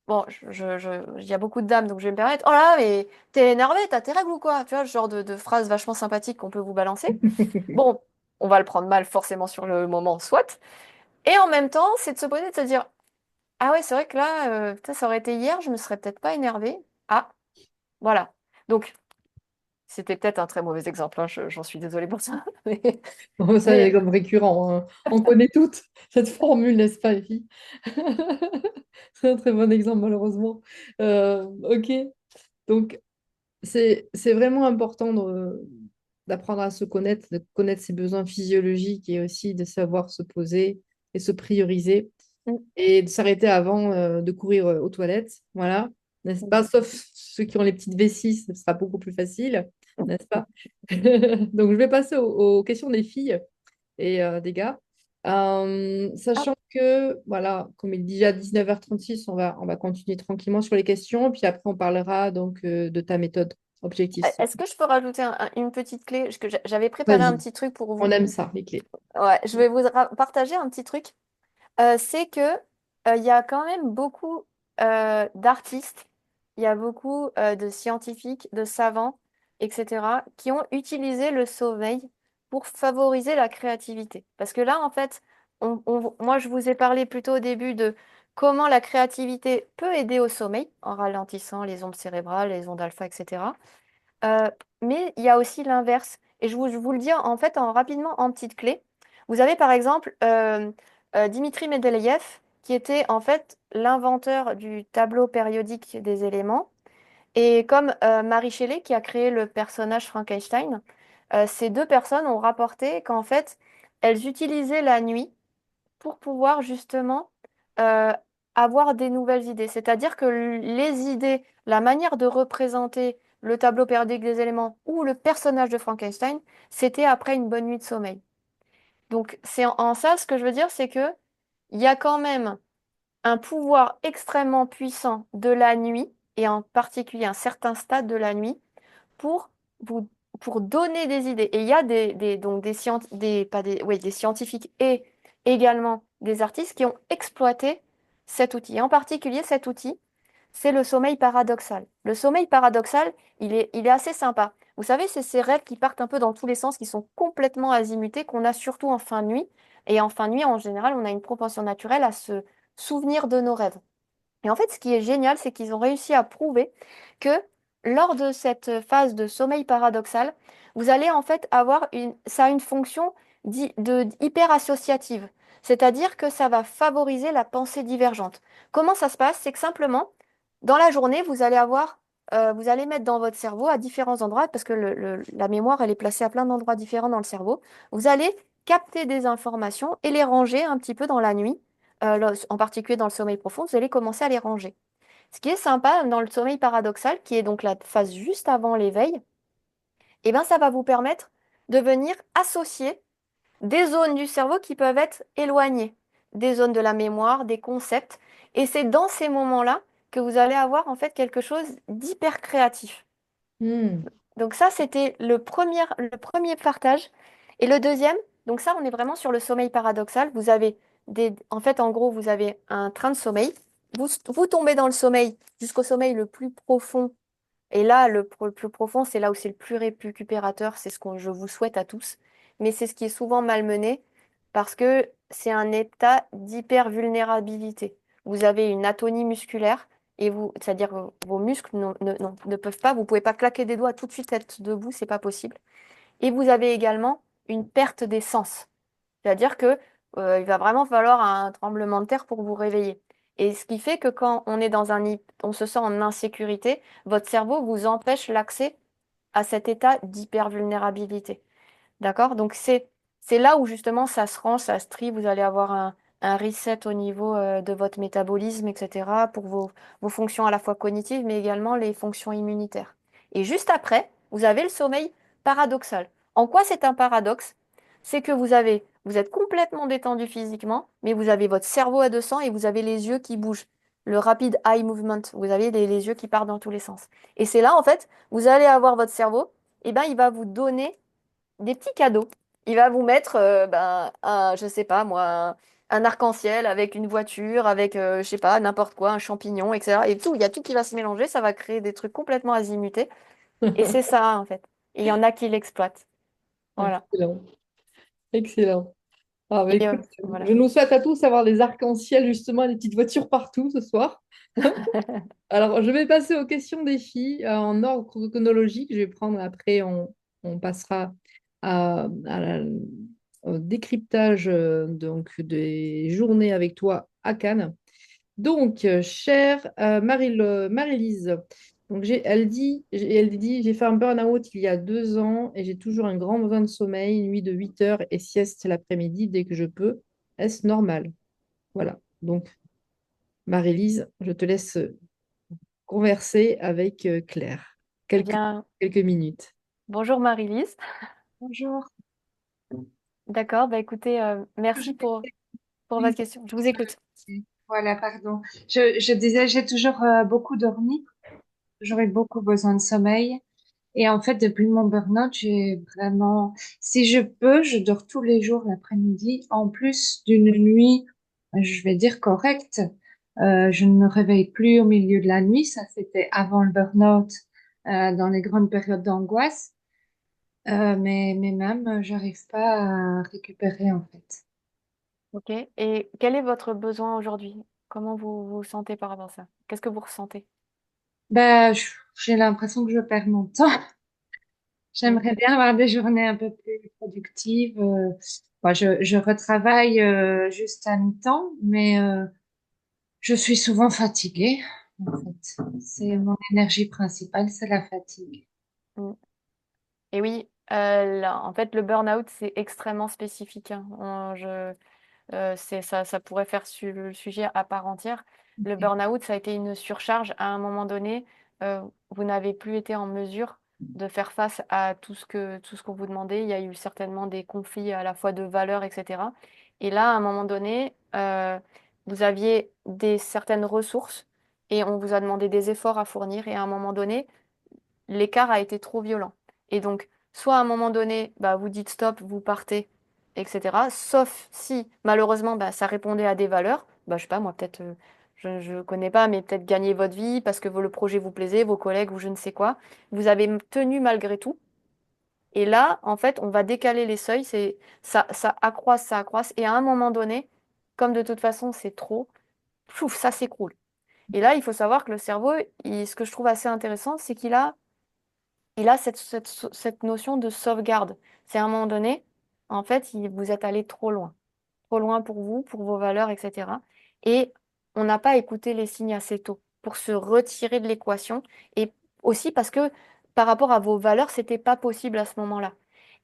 bon, il y a beaucoup de dames, donc je vais me permettre, oh là là, mais t'es énervé, t'as tes règles ou quoi? Tu vois, ce genre de phrase vachement sympathique qu'on peut vous balancer. Bon, on va le prendre mal forcément sur le moment, soit. Et en même temps, c'est de se poser, de se dire, ah ouais, c'est vrai que là, putain, ça aurait été hier, je me serais peut-être pas énervée. Ah, voilà. Donc, c'était peut-être un très mauvais exemple, hein, j'en suis désolée pour ça. Bon, ça, c'est Mais, comme récurrent, hein. On connaît toutes cette formule, n'est-ce pas, les filles? C'est un très bon exemple, malheureusement. Ok. Donc, c'est vraiment important d'apprendre à se connaître, de connaître ses besoins physiologiques et aussi de savoir se poser et se prioriser mm, et de s'arrêter avant de courir aux toilettes. Voilà, n'est-ce mm. pas? Sauf ceux qui ont les petites vessies, ce sera beaucoup plus facile, n'est-ce pas? Donc, je vais passer aux questions des filles et des gars. Ah, Sachant que, voilà, comme il est déjà 19h36, on va continuer tranquillement sur les questions, puis après on parlera donc de ta méthode objectif. est-ce que je peux rajouter une petite clé? Parce que j'avais préparé un Vas-y, petit truc pour on vous. aime ça, les clés. Ouais, je vais vous partager un petit truc. C'est que il y a quand même beaucoup d'artistes, il y a beaucoup de scientifiques, de savants, etc., qui ont utilisé le sommeil pour favoriser la créativité. Parce que là, en fait, moi, je vous ai parlé plutôt au début de comment la créativité peut aider au sommeil en ralentissant les ondes cérébrales, les ondes alpha, etc. Euh, mais il y a aussi l'inverse. Et je vous le dis en fait rapidement en petites clés. Vous avez par exemple Dimitri Mendeleïev, qui était en fait l'inventeur du tableau périodique des éléments. Et comme Marie Shelley, qui a créé le personnage Frankenstein, ces deux personnes ont rapporté qu'en fait, elles utilisaient la nuit pour pouvoir justement euh, avoir des nouvelles idées. C'est-à-dire que les idées, la manière de représenter le tableau périodique des éléments ou le personnage de Frankenstein, c'était après une bonne nuit de sommeil. Donc c'est en ça, ce que je veux dire, c'est que il y a quand même un pouvoir extrêmement puissant de la nuit, et en particulier un certain stade de la nuit, pour vous pour donner des idées. Et il y a donc des scientifiques et également des artistes qui ont exploité cet outil. Et en particulier, cet outil, c'est le sommeil paradoxal. Le sommeil paradoxal, il est assez sympa. Vous savez, c'est ces rêves qui partent un peu dans tous les sens, qui sont complètement azimutés, qu'on a surtout en fin de nuit. Et en fin de nuit, en général, on a une propension naturelle à se souvenir de nos rêves. Et en fait, ce qui est génial, c'est qu'ils ont réussi à prouver que lors de cette phase de sommeil paradoxal, vous allez en fait avoir ça a une fonction hyper associative, c'est-à-dire que ça va favoriser la pensée divergente. Comment ça se passe? C'est que simplement, dans la journée, vous allez mettre dans votre cerveau à différents endroits, parce que la mémoire, elle est placée à plein d'endroits différents dans le cerveau. Vous allez capter des informations et les ranger un petit peu dans la nuit, en particulier dans le sommeil profond, vous allez commencer à les ranger. Ce qui est sympa dans le sommeil paradoxal, qui est donc la phase juste avant l'éveil, eh ben, ça va vous permettre de venir associer des zones du cerveau qui peuvent être éloignées, des zones de la mémoire, des concepts. Et c'est dans ces moments-là que vous allez avoir en fait quelque chose d'hyper créatif. Hmm. Donc ça, c'était le premier partage. Et le deuxième, donc ça, on est vraiment sur le sommeil paradoxal. En fait, en gros, vous avez un train de sommeil. Vous tombez dans le sommeil jusqu'au sommeil le plus profond. Et là, le plus profond, c'est là où c'est le plus récupérateur. C'est ce que je vous souhaite à tous. Mais c'est ce qui est souvent malmené parce que c'est un état d'hypervulnérabilité. Vous avez une atonie musculaire et c'est-à-dire que vos muscles ne peuvent pas, vous pouvez pas claquer des doigts tout de suite être debout, c'est pas possible. Et vous avez également une perte des sens. C'est-à-dire que, il va vraiment falloir un tremblement de terre pour vous réveiller. Et ce qui fait que quand on est on se sent en insécurité, votre cerveau vous empêche l'accès à cet état d'hypervulnérabilité. D'accord? Donc c'est là où justement ça se range, ça se trie, vous allez avoir un reset au niveau de votre métabolisme, etc., pour vos fonctions à la fois cognitives, mais également les fonctions immunitaires. Et juste après, vous avez le sommeil paradoxal. En quoi c'est un paradoxe? C'est que vous êtes complètement détendu physiquement, mais vous avez votre cerveau à 200 et vous avez les yeux qui bougent. Le rapid eye movement, vous avez les yeux qui partent dans tous les sens. Et c'est là, en fait, vous allez avoir votre cerveau, et ben, il va vous donner des petits cadeaux. Il va vous mettre, je sais pas moi, un arc-en-ciel avec une voiture, avec, je sais pas, n'importe quoi, un champignon, etc. Et tout, il y a tout qui va se mélanger, ça va créer des trucs complètement azimutés. Et c'est ça, en fait. Et il y en a qui l'exploitent. Voilà. Excellent. Excellent. Ah, bah, Et écoute, voilà. je nous souhaite à tous avoir des arcs-en-ciel, justement, des petites voitures partout ce soir. Alors, je vais passer aux questions des filles en ordre chronologique. Je vais prendre après, on passera au décryptage donc, des journées avec toi à Cannes. Donc, chère Marie-Lise, donc elle dit, j'ai fait un burn-out il y a 2 ans et j'ai toujours un grand besoin de sommeil, nuit de 8 heures et sieste l'après-midi dès que je peux. Est-ce normal? Voilà. Donc, Marie-Lise, je te laisse converser avec Claire. Eh Quelques, bien, quelques minutes. bonjour Marie-Lise. Bonjour. D'accord, bah écoutez, Je merci pour oui, votre question. Je vous écoute. voilà, pardon. Je disais, j'ai toujours beaucoup dormi, j'aurais beaucoup besoin de sommeil. Et en fait, depuis mon burn-out, j'ai vraiment, si je peux, je dors tous les jours l'après-midi, en plus d'une nuit, je vais dire correcte. Je ne me réveille plus au milieu de la nuit, ça c'était avant le burn-out, dans les grandes périodes d'angoisse. Mais même, j'arrive pas à récupérer en fait. Ok. Et quel est votre besoin aujourd'hui? Comment vous vous sentez par rapport à ça? Qu'est-ce que vous ressentez? Ben, j'ai l'impression que je perds mon temps. Mm. J'aimerais bien avoir des journées un peu plus productives. Moi, je retravaille juste à mi-temps, mais je suis souvent fatiguée, en fait. C'est Mm. mon énergie principale, c'est la fatigue. Mm. Et oui, en fait, le burn-out, c'est extrêmement spécifique, hein. Ça pourrait faire le sujet à part entière. Le Ok. burn-out, ça a été une surcharge. À un moment donné, vous n'avez plus été en mesure de faire face à tout ce qu'on vous demandait. Il y a eu certainement des conflits à la fois de valeurs, etc. Et là, à un moment donné, vous aviez certaines ressources et on vous a demandé des efforts à fournir. Et à un moment donné, l'écart a été trop violent. Et donc, soit à un moment donné, bah, vous dites stop, vous partez, etc. Sauf si, malheureusement, bah, ça répondait à des valeurs. Bah, je sais pas, moi, peut-être, je ne connais pas, mais peut-être gagner votre vie parce que le projet vous plaisait, vos collègues ou je ne sais quoi. Vous avez tenu malgré tout. Et là, en fait, on va décaler les seuils. Ça accroisse, ça accroisse. Et à un moment donné, comme de toute façon, c'est trop, pouf, ça s'écroule. Et là, il faut savoir que le cerveau, ce que je trouve assez intéressant, c'est il a cette notion de sauvegarde. C'est à un moment donné, en fait, vous êtes allé trop loin pour vous, pour vos valeurs, etc. Et on n'a pas écouté les signes assez tôt pour se retirer de l'équation. Et aussi parce que par rapport à vos valeurs, c'était pas possible à ce moment-là.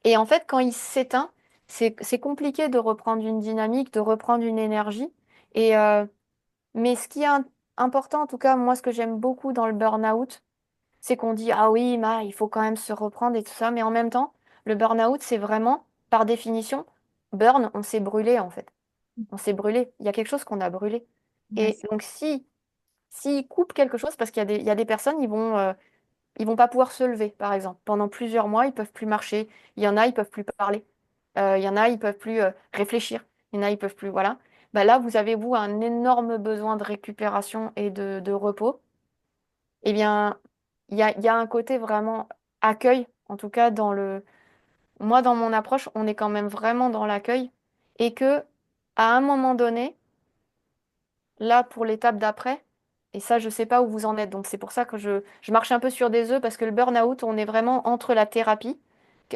Et en fait, quand il s'éteint, c'est compliqué de reprendre une dynamique, de reprendre une énergie. Et, mais ce qui est important, en tout cas, moi, ce que j'aime beaucoup dans le burn-out, c'est qu'on dit, ah oui, il faut quand même se reprendre et tout ça. Mais en même temps, le burn-out, c'est vraiment, par définition, burn, on s'est brûlé, en fait. On s'est brûlé. Il y a quelque chose qu'on a brûlé. Ouais, Et donc, s'ils coupent quelque chose, parce qu'il y a des personnes, ils vont pas pouvoir se lever, par exemple. Pendant plusieurs mois, ils peuvent plus marcher. Il y en a, ils peuvent plus parler. Il y en a, ils peuvent plus réfléchir. Il y en a, ils peuvent plus, voilà. Bah là, vous avez, vous, un énorme besoin de récupération et de repos. Eh bien, il y a un côté vraiment accueil, en tout cas, moi, dans mon approche, on est quand même vraiment dans l'accueil. Et que, à un moment donné, là, pour l'étape d'après, et ça, je ne sais pas où vous en êtes. Donc, c'est pour ça que je marche un peu sur des œufs, parce que le burn-out, on est vraiment entre la thérapie,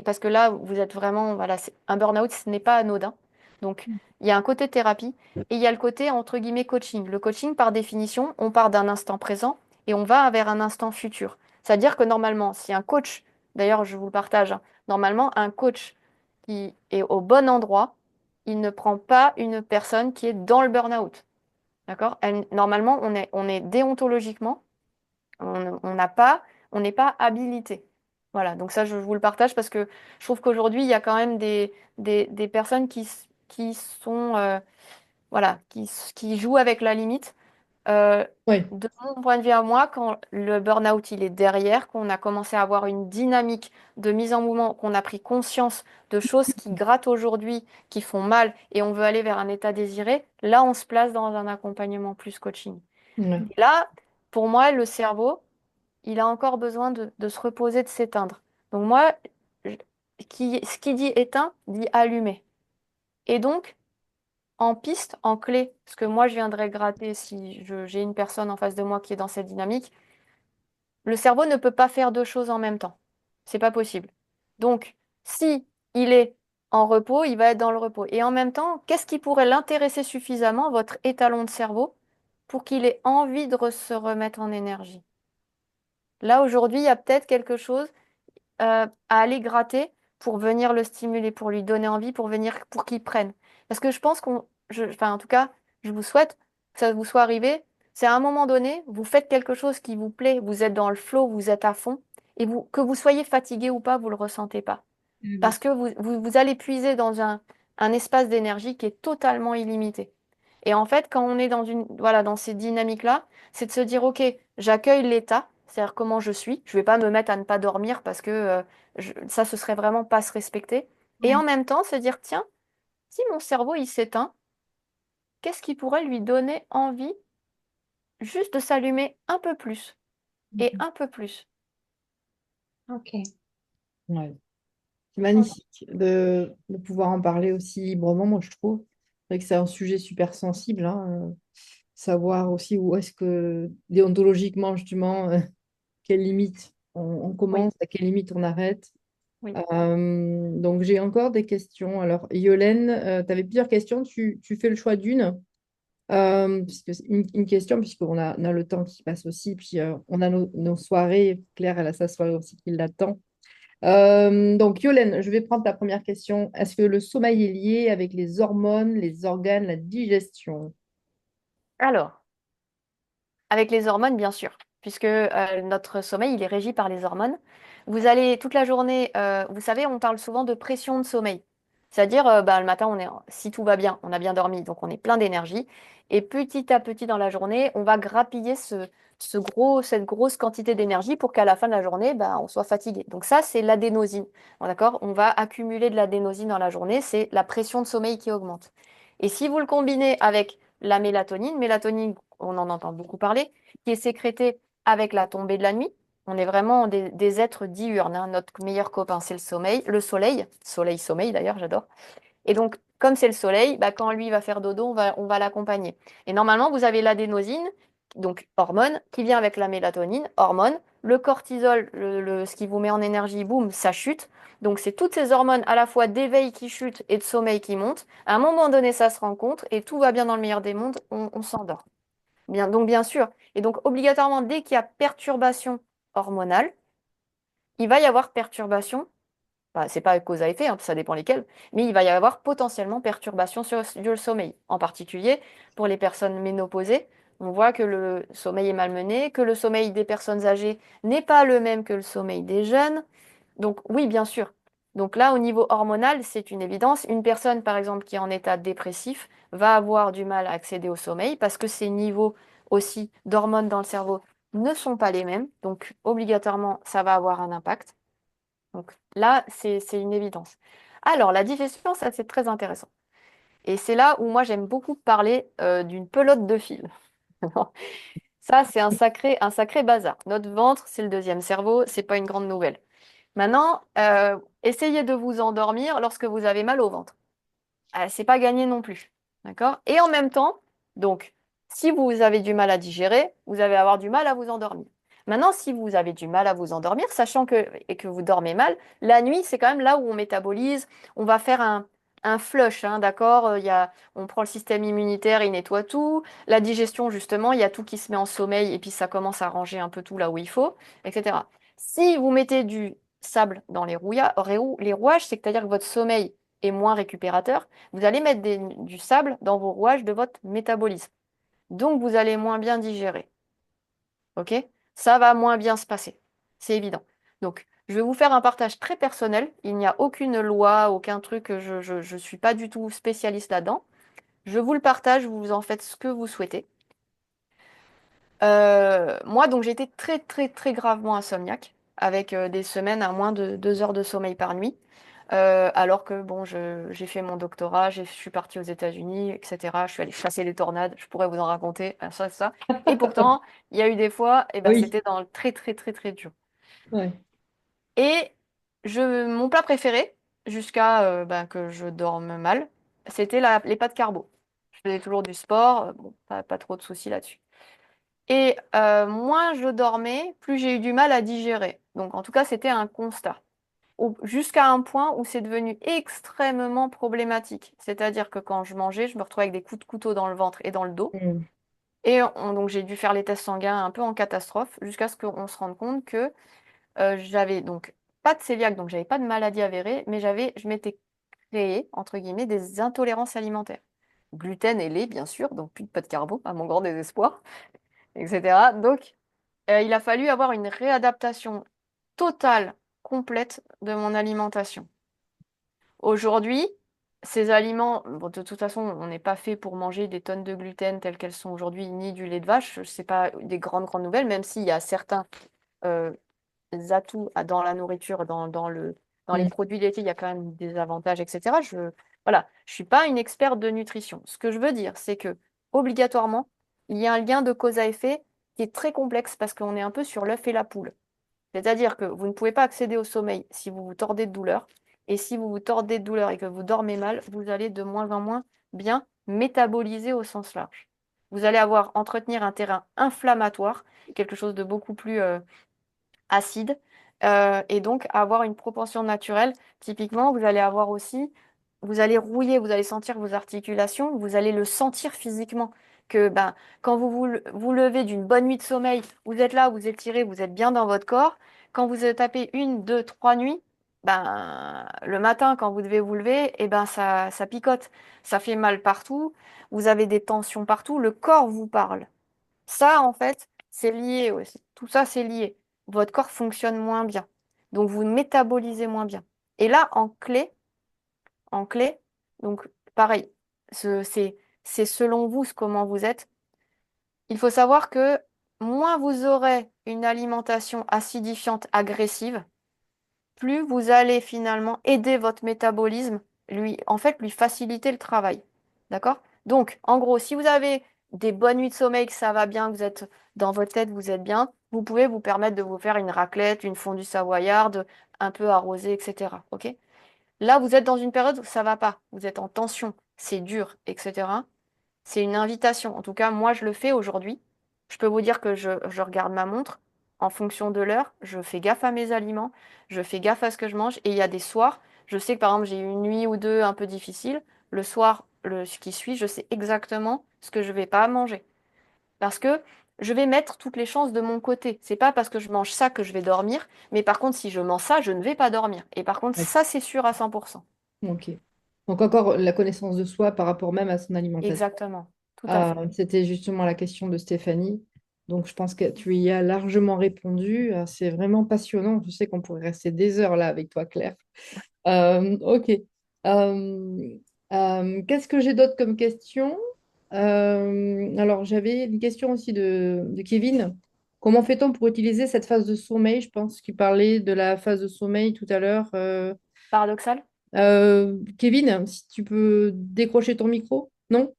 parce que là, vous êtes vraiment, voilà, un burn-out, ce n'est pas anodin. Donc, il y a un côté thérapie, et il y a le côté, entre guillemets, coaching. Le coaching, par définition, on part d'un instant présent, et on va vers un instant futur. C'est-à-dire que normalement, si un coach, d'ailleurs, je vous le partage, hein, normalement, un coach qui est au bon endroit, il ne prend pas une personne qui est dans le burn-out. D'accord? Normalement, on est déontologiquement, on n'a pas, on n'est pas habilité. Voilà, donc ça, je vous le partage parce que je trouve qu'aujourd'hui, il y a quand même des personnes qui sont, voilà, qui jouent avec la limite. Euh, Oui. de mon point de vue à moi, quand le burn-out il est derrière, qu'on a commencé à avoir une dynamique de mise en mouvement, qu'on a pris conscience de choses qui grattent aujourd'hui, qui font mal, et on veut aller vers un état désiré, là on se place dans un accompagnement plus coaching. Ouais. Et là, pour moi, le cerveau, il a encore besoin de se reposer, de s'éteindre. Donc moi, je- ce qui dit éteint dit allumé. Et donc, en piste, en clé, ce que moi je viendrais gratter si j'ai une personne en face de moi qui est dans cette dynamique, le cerveau ne peut pas faire deux choses en même temps. C'est pas possible. Donc, si il est en repos, il va être dans le repos. Et en même temps, qu'est-ce qui pourrait l'intéresser suffisamment, votre étalon de cerveau, pour qu'il ait envie de se remettre en énergie? Là, aujourd'hui, il y a peut-être quelque chose à aller gratter pour venir le stimuler, pour lui donner envie, pour venir, pour qu'il prenne. Parce que je pense enfin, en tout cas, je vous souhaite que ça vous soit arrivé. C'est à un moment donné, vous faites quelque chose qui vous plaît, vous êtes dans le flow, vous êtes à fond, et que vous soyez fatigué ou pas, vous le ressentez pas. oui. Parce que vous allez puiser dans un espace d'énergie qui est totalement illimité. Et en fait, quand on est voilà, dans ces dynamiques-là, c'est de se dire, OK, j'accueille l'état, c'est-à-dire comment je suis. Je ne vais pas me mettre à ne pas dormir parce que ça, ce serait vraiment pas se respecter. Et en Ouais. même temps, se dire, tiens, si mon cerveau, il s'éteint, qu'est-ce qui pourrait lui donner envie juste de s'allumer un peu plus et Mhm. un peu plus? Ok. Ouais. C'est Voilà. magnifique de pouvoir en parler aussi librement, moi je trouve. C'est vrai que c'est un sujet super sensible, hein, savoir aussi où est-ce que, déontologiquement, justement, quelle limite on Oui, commence, à quelle limite on arrête. oui. Donc j'ai encore des questions. Alors, Yolène, tu avais plusieurs questions, tu fais le choix d'une. Puisque c'est une question, puisqu'on a le temps qui passe aussi, puis on a nos soirées. Claire, elle a sa soirée aussi qui l'attend. Donc, Yolène, je vais prendre ta première question. Est-ce que le sommeil est lié avec les hormones, les organes, la digestion? Alors, avec les hormones, bien sûr, puisque notre sommeil, il est régi par les hormones. Vous allez toute la journée, vous savez, on parle souvent de pression de sommeil. C'est-à-dire, bah, le matin, si tout va bien, on a bien dormi, donc on est plein d'énergie. Et petit à petit dans la journée, on va grappiller cette grosse quantité d'énergie pour qu'à la fin de la journée, bah, on soit fatigué. Donc ça, c'est l'adénosine. Bon, d'accord? On va accumuler de l'adénosine dans la journée, c'est la pression de sommeil qui augmente. Et si vous le combinez avec la mélatonine, on en entend beaucoup parler, qui est sécrétée avec la tombée de la nuit. On est vraiment des êtres diurnes, hein. Notre meilleur copain, c'est le soleil, soleil-sommeil d'ailleurs, j'adore. Et donc, comme c'est le soleil, bah, quand lui va faire dodo, on va l'accompagner. Et normalement, vous avez l'adénosine donc hormone, qui vient avec la mélatonine, hormone. Le cortisol, ce qui vous met en énergie, boum, ça chute. Donc, c'est toutes ces hormones à la fois d'éveil qui chutent et de sommeil qui montent. À un moment donné, ça se rencontre et tout va bien dans le meilleur des mondes, on s'endort. Bien, donc, bien sûr. Et donc, obligatoirement, dès qu'il y a perturbation hormonale, il va y avoir perturbation. Bah, c'est pas cause à effet, hein, ça dépend lesquels, mais il va y avoir potentiellement perturbation sur le sommeil. En particulier, pour les personnes ménopausées, on voit que le sommeil est malmené, que le sommeil des personnes âgées n'est pas le même que le sommeil des jeunes. Donc oui, bien sûr. Donc là, au niveau hormonal, c'est une évidence. Une personne, par exemple, qui est en état dépressif, va avoir du mal à accéder au sommeil parce que ses niveaux aussi d'hormones dans le cerveau ne sont pas les mêmes. Donc obligatoirement, ça va avoir un impact. Donc là, c'est une évidence. Alors, la digestion, ça, c'est très intéressant. Et c'est là où moi, j'aime beaucoup parler d'une pelote de fil. Ça, c'est un sacré bazar. Notre ventre, c'est le deuxième cerveau, c'est pas une grande nouvelle. Maintenant, essayez de vous endormir lorsque vous avez mal au ventre. C'est pas gagné non plus. D'accord? Et en même temps, donc, si vous avez du mal à digérer, vous allez avoir du mal à vous endormir. Maintenant, si vous avez du mal à vous endormir, sachant que vous dormez mal, la nuit, c'est quand même là où on métabolise. On va faire un flush, hein, d'accord? On prend le système immunitaire, il nettoie tout. La digestion, justement, il y a tout qui se met en sommeil et puis ça commence à ranger un peu tout là où il faut, etc. Si vous mettez du sable dans les rouages, c'est-à-dire que votre sommeil est moins récupérateur, vous allez mettre du sable dans vos rouages de votre métabolisme. Donc, vous allez moins bien digérer. OK? Ça va moins bien se passer. C'est évident. Donc, je vais vous faire un partage très personnel. Il n'y a aucune loi, aucun truc. Je ne suis pas du tout spécialiste là-dedans. Je vous le partage, vous en faites ce que vous souhaitez. Moi, donc, j'ai été très, très, très gravement insomniaque, avec des semaines à moins de 2 heures de sommeil par nuit. Alors que, bon, j'ai fait mon doctorat, je suis partie aux États-Unis, etc. Je suis allée chasser les tornades, je pourrais vous en raconter, ça, ça. Et pourtant, il y a eu des fois, et ben, Oui. c'était dans le très, très, très, très dur. Ouais. Et mon plat préféré, jusqu'à ben, que je dorme mal, c'était les pâtes carbo. Je faisais toujours du sport, bon, pas trop de soucis là-dessus. Et moins je dormais, plus j'ai eu du mal à digérer. Donc en tout cas, c'était un constat. Jusqu'à un point où c'est devenu extrêmement problématique. C'est-à-dire que quand je mangeais, je me retrouvais avec des coups de couteau dans le ventre et dans le dos. Mm. Et donc j'ai dû faire les tests sanguins un peu en catastrophe, jusqu'à ce qu'on se rende compte que j'avais donc pas de cœliaque, donc j'avais pas de maladie avérée, mais je m'étais créé, entre guillemets, des intolérances alimentaires. Gluten et lait, bien sûr, donc plus de pâtes carbo, à mon grand désespoir, etc. Donc, il a fallu avoir une réadaptation totale, complète de mon alimentation. Aujourd'hui, ces aliments, bon, de toute façon, on n'est pas fait pour manger des tonnes de gluten telles qu'elles sont aujourd'hui, ni du lait de vache. Ce n'est pas des grandes, grandes nouvelles, même s'il y a certains euh, atouts dans la nourriture, dans les Mm. produits laitiers, il y a quand même des avantages, etc. Voilà, je suis pas une experte de nutrition. Ce que je veux dire, c'est que obligatoirement, il y a un lien de cause à effet qui est très complexe parce qu'on est un peu sur l'œuf et la poule. C'est-à-dire que vous ne pouvez pas accéder au sommeil si vous vous tordez de douleur. Et si vous vous tordez de douleur et que vous dormez mal, vous allez de moins en moins bien métaboliser au sens large. Vous allez entretenir un terrain inflammatoire, quelque chose de beaucoup plus acide, et donc avoir une propension naturelle. Typiquement, vous allez avoir aussi, vous allez rouiller, vous allez sentir vos articulations, vous allez le sentir physiquement. Que ben, quand vous levez d'une bonne nuit de sommeil, vous êtes là, vous étirez, vous êtes bien dans votre corps. Quand vous tapez 1, 2, 3 nuits, ben, le matin, quand vous devez vous lever, et ben, ça picote, ça fait mal partout, vous avez des tensions partout, le corps vous parle. Ça, en fait, c'est lié aussi. Tout ça, c'est lié. Votre corps fonctionne moins bien. Donc, vous métabolisez moins bien. Et là, en clé, donc, pareil, ce- c'est, c'est selon vous comment vous êtes. Il faut savoir que moins vous aurez une alimentation acidifiante agressive, plus vous allez finalement aider votre métabolisme, en fait, lui faciliter le travail. D'accord? Donc, en gros, si vous avez des bonnes nuits de sommeil, que ça va bien, que vous êtes dans votre tête, vous êtes bien, vous pouvez vous permettre de vous faire une raclette, une fondue savoyarde, un peu arrosée, etc. OK? Là, vous êtes dans une période où ça va pas, vous êtes en tension, c'est dur, etc. C'est une invitation. En tout cas, moi, je le fais aujourd'hui. Je peux vous dire que je regarde ma montre en fonction de l'heure, je fais gaffe à mes aliments, je fais gaffe à ce que je mange. Et il y a des soirs, je sais que par exemple j'ai eu une nuit ou deux un peu difficile. Le soir, ce qui suit, je sais exactement ce que je vais pas manger. Parce que je vais mettre toutes les chances de mon côté. C'est pas parce que je mange ça que je vais dormir, mais par contre, si je mange ça, je ne vais pas dormir. Et par contre, Ouais. ça, c'est sûr à 100%. Ok. Donc encore la connaissance de soi par rapport même à son alimentation. Exactement. Tout à fait. C'était justement la question de Stéphanie. Donc je pense que tu y as largement répondu. C'est vraiment passionnant. Je sais qu'on pourrait rester des heures là avec toi, Claire. Ok. Qu'est-ce que j'ai d'autre comme question? Alors, j'avais une question aussi de Kevin. Comment fait-on pour utiliser cette phase de sommeil? Je pense qu'il parlait de la phase de sommeil tout à l'heure. Paradoxal? Kevin, si tu peux décrocher ton micro? Non?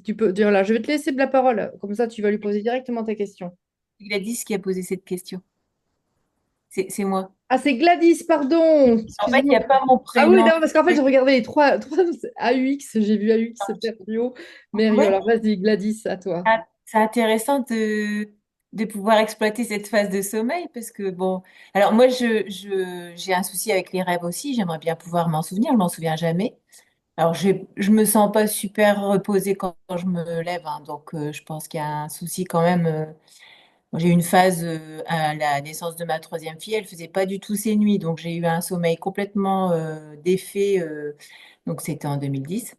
Tu peux dire là, je vais te laisser la parole. Comme ça, tu vas lui poser directement ta question. Gladys qui a posé cette question. C'est moi. Ah, c'est Gladys, pardon. En fait, il n'y Excuse-moi. a pas mon Ah oui, prénom. non, parce qu'en fait, je regardais les trois AUX. J'ai vu AUX, Perpio, Merio. Ouais, Alors, vas-y, Gladys, à toi. c'est intéressant de pouvoir exploiter cette phase de sommeil parce que, bon, alors moi, j'ai un souci avec les rêves aussi. J'aimerais bien pouvoir m'en souvenir. Je m'en souviens jamais. Alors, je me sens pas super reposée quand je me lève, hein, donc je pense qu'il y a un souci quand même. J'ai eu une phase à la naissance de ma troisième fille, elle faisait pas du tout ses nuits, donc j'ai eu un sommeil complètement défait. Donc c'était en 2010.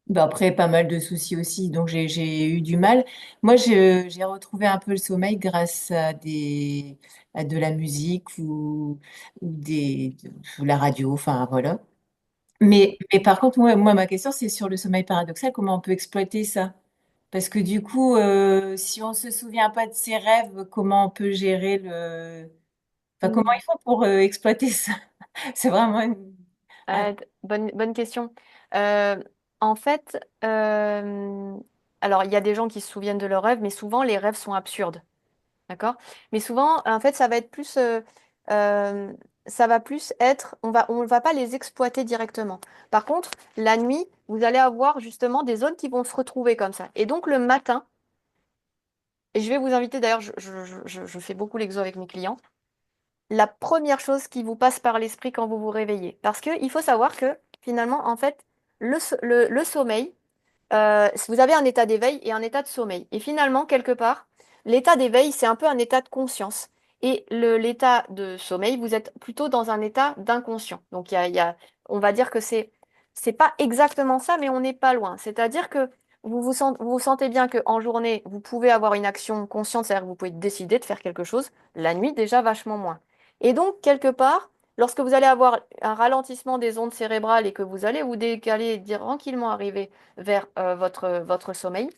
Ben après, pas mal de soucis aussi, donc j'ai eu du mal. Moi, j'ai retrouvé un peu le sommeil grâce à de la musique ou la radio, enfin voilà. Mais par contre, moi, ma question, c'est sur le sommeil paradoxal, comment on peut exploiter ça? Parce que du coup, si on se souvient pas de ses rêves, comment on peut gérer Enfin, comment il faut pour exploiter ça? C'est vraiment un- Bonne question. Euh, en fait, alors il y a des gens qui se souviennent de leurs rêves, mais souvent les rêves sont absurdes. D'accord? Mais souvent, en fait, ça va être plus, euh, ça va plus être, on va pas les exploiter directement. Par contre, la nuit, vous allez avoir justement des zones qui vont se retrouver comme ça. Et donc le matin, et je vais vous inviter, d'ailleurs, je fais beaucoup l'exo avec mes clients, la première chose qui vous passe par l'esprit quand vous vous réveillez. Parce qu'il faut savoir que finalement, en fait, le sommeil, vous avez un état d'éveil et un état de sommeil. Et finalement, quelque part, l'état d'éveil, c'est un peu un état de conscience. Et l'état de sommeil, vous êtes plutôt dans un état d'inconscient. Donc, on va dire que c'est pas exactement ça, mais on n'est pas loin. C'est-à-dire que vous vous sentez bien qu'en journée, vous pouvez avoir une action consciente, c'est-à-dire que vous pouvez décider de faire quelque chose. La nuit, déjà, vachement moins. Et donc, quelque part, lorsque vous allez avoir un ralentissement des ondes cérébrales et que vous allez vous décaler tranquillement arriver vers votre sommeil,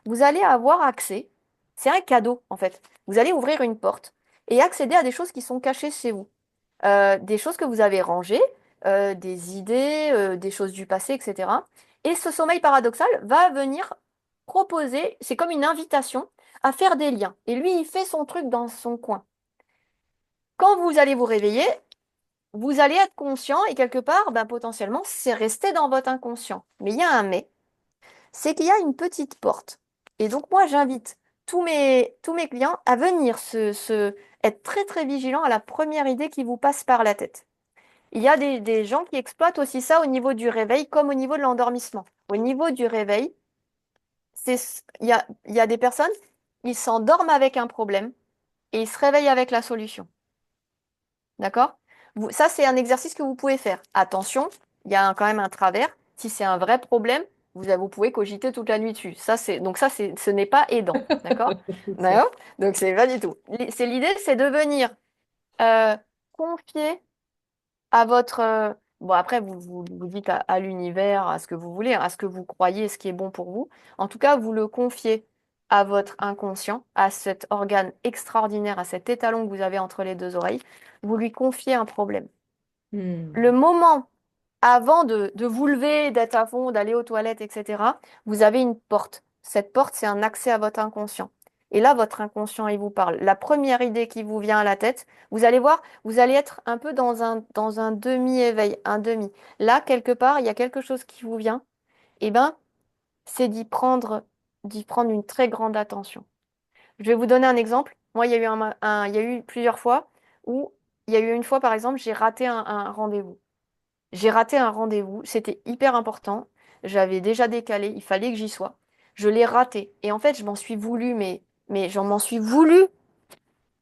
vous allez avoir accès, c'est un cadeau en fait, vous allez ouvrir une porte et accéder à des choses qui sont cachées chez vous. Des choses que vous avez rangées, des idées, des choses du passé, etc. Et ce sommeil paradoxal va venir proposer, c'est comme une invitation à faire des liens. Et lui, il fait son truc dans son coin. Quand vous allez vous réveiller, vous allez être conscient et quelque part, ben, potentiellement, c'est resté dans votre inconscient. Mais il y a un mais, c'est qu'il y a une petite porte. Et donc moi, j'invite tous mes clients à venir être très très vigilants à la première idée qui vous passe par la tête. Il y a des gens qui exploitent aussi ça au niveau du réveil comme au niveau de l'endormissement. Au niveau du réveil, il y a des personnes, ils s'endorment avec un problème et ils se réveillent avec la solution. D'accord? Ça, c'est un exercice que vous pouvez faire. Attention, il y a quand même un travers. Si c'est un vrai problème, vous pouvez cogiter toute la nuit dessus. Donc ça, ce n'est pas aidant. D'accord? C'est ça. D'accord? Donc c'est pas du tout. L'idée, c'est de venir confier à votre... bon, après, vous dites à l'univers, à ce que vous voulez, à ce que vous croyez, ce qui est bon pour vous. En tout cas, vous le confiez à votre inconscient, à cet organe extraordinaire, à cet étalon que vous avez entre les deux oreilles. Vous lui confiez un problème. Le Hmm. moment avant de vous lever, d'être à fond, d'aller aux toilettes, etc., vous avez une porte. Cette porte, c'est un accès à votre inconscient. Et là, votre inconscient, il vous parle. La première idée qui vous vient à la tête, vous allez voir, vous allez être un peu dans un demi-éveil, un demi. Là, quelque part, il y a quelque chose qui vous vient. Eh ben, c'est d'y prendre. d'y prendre une très grande attention. Je vais vous donner un exemple. Moi, il y a eu plusieurs fois où il y a eu une fois, par exemple, j'ai raté un rendez-vous. J'ai raté un rendez-vous, c'était hyper important. J'avais déjà décalé, il fallait que j'y sois. Je l'ai raté. Et en fait, je m'en suis voulu, mais j'en m'en suis voulu.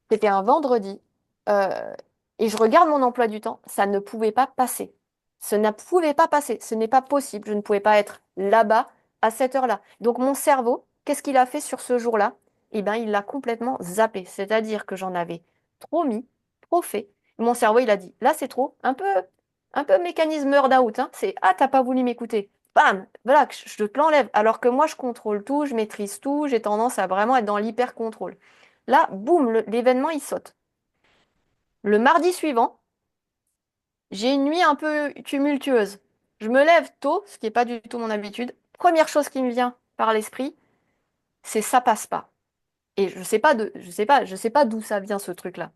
C'était un vendredi. euh, et je regarde mon emploi du temps, ça ne pouvait pas passer. Ce ne pouvait pas passer. Ce n'est pas possible. Je ne pouvais pas être là-bas à cette heure-là. Donc mon cerveau, qu'est-ce qu'il a fait sur ce jour-là? Eh bien, il l'a complètement zappé. C'est-à-dire que j'en avais trop mis, trop fait. Mon cerveau, il a dit, là, c'est trop. Un peu mécanisme burn-out, hein. C'est, ah, t'as pas voulu m'écouter. Bam, voilà, je te l'enlève. Alors que moi, je contrôle tout, je maîtrise tout, j'ai tendance à vraiment être dans l'hyper-contrôle. Là, boum, l'événement, il saute. Le mardi suivant, j'ai une nuit un peu tumultueuse. Je me lève tôt, ce qui n'est pas du tout mon habitude. Première chose qui me vient par l'esprit, c'est ça passe pas. Et je sais pas d'où ça vient ce truc-là.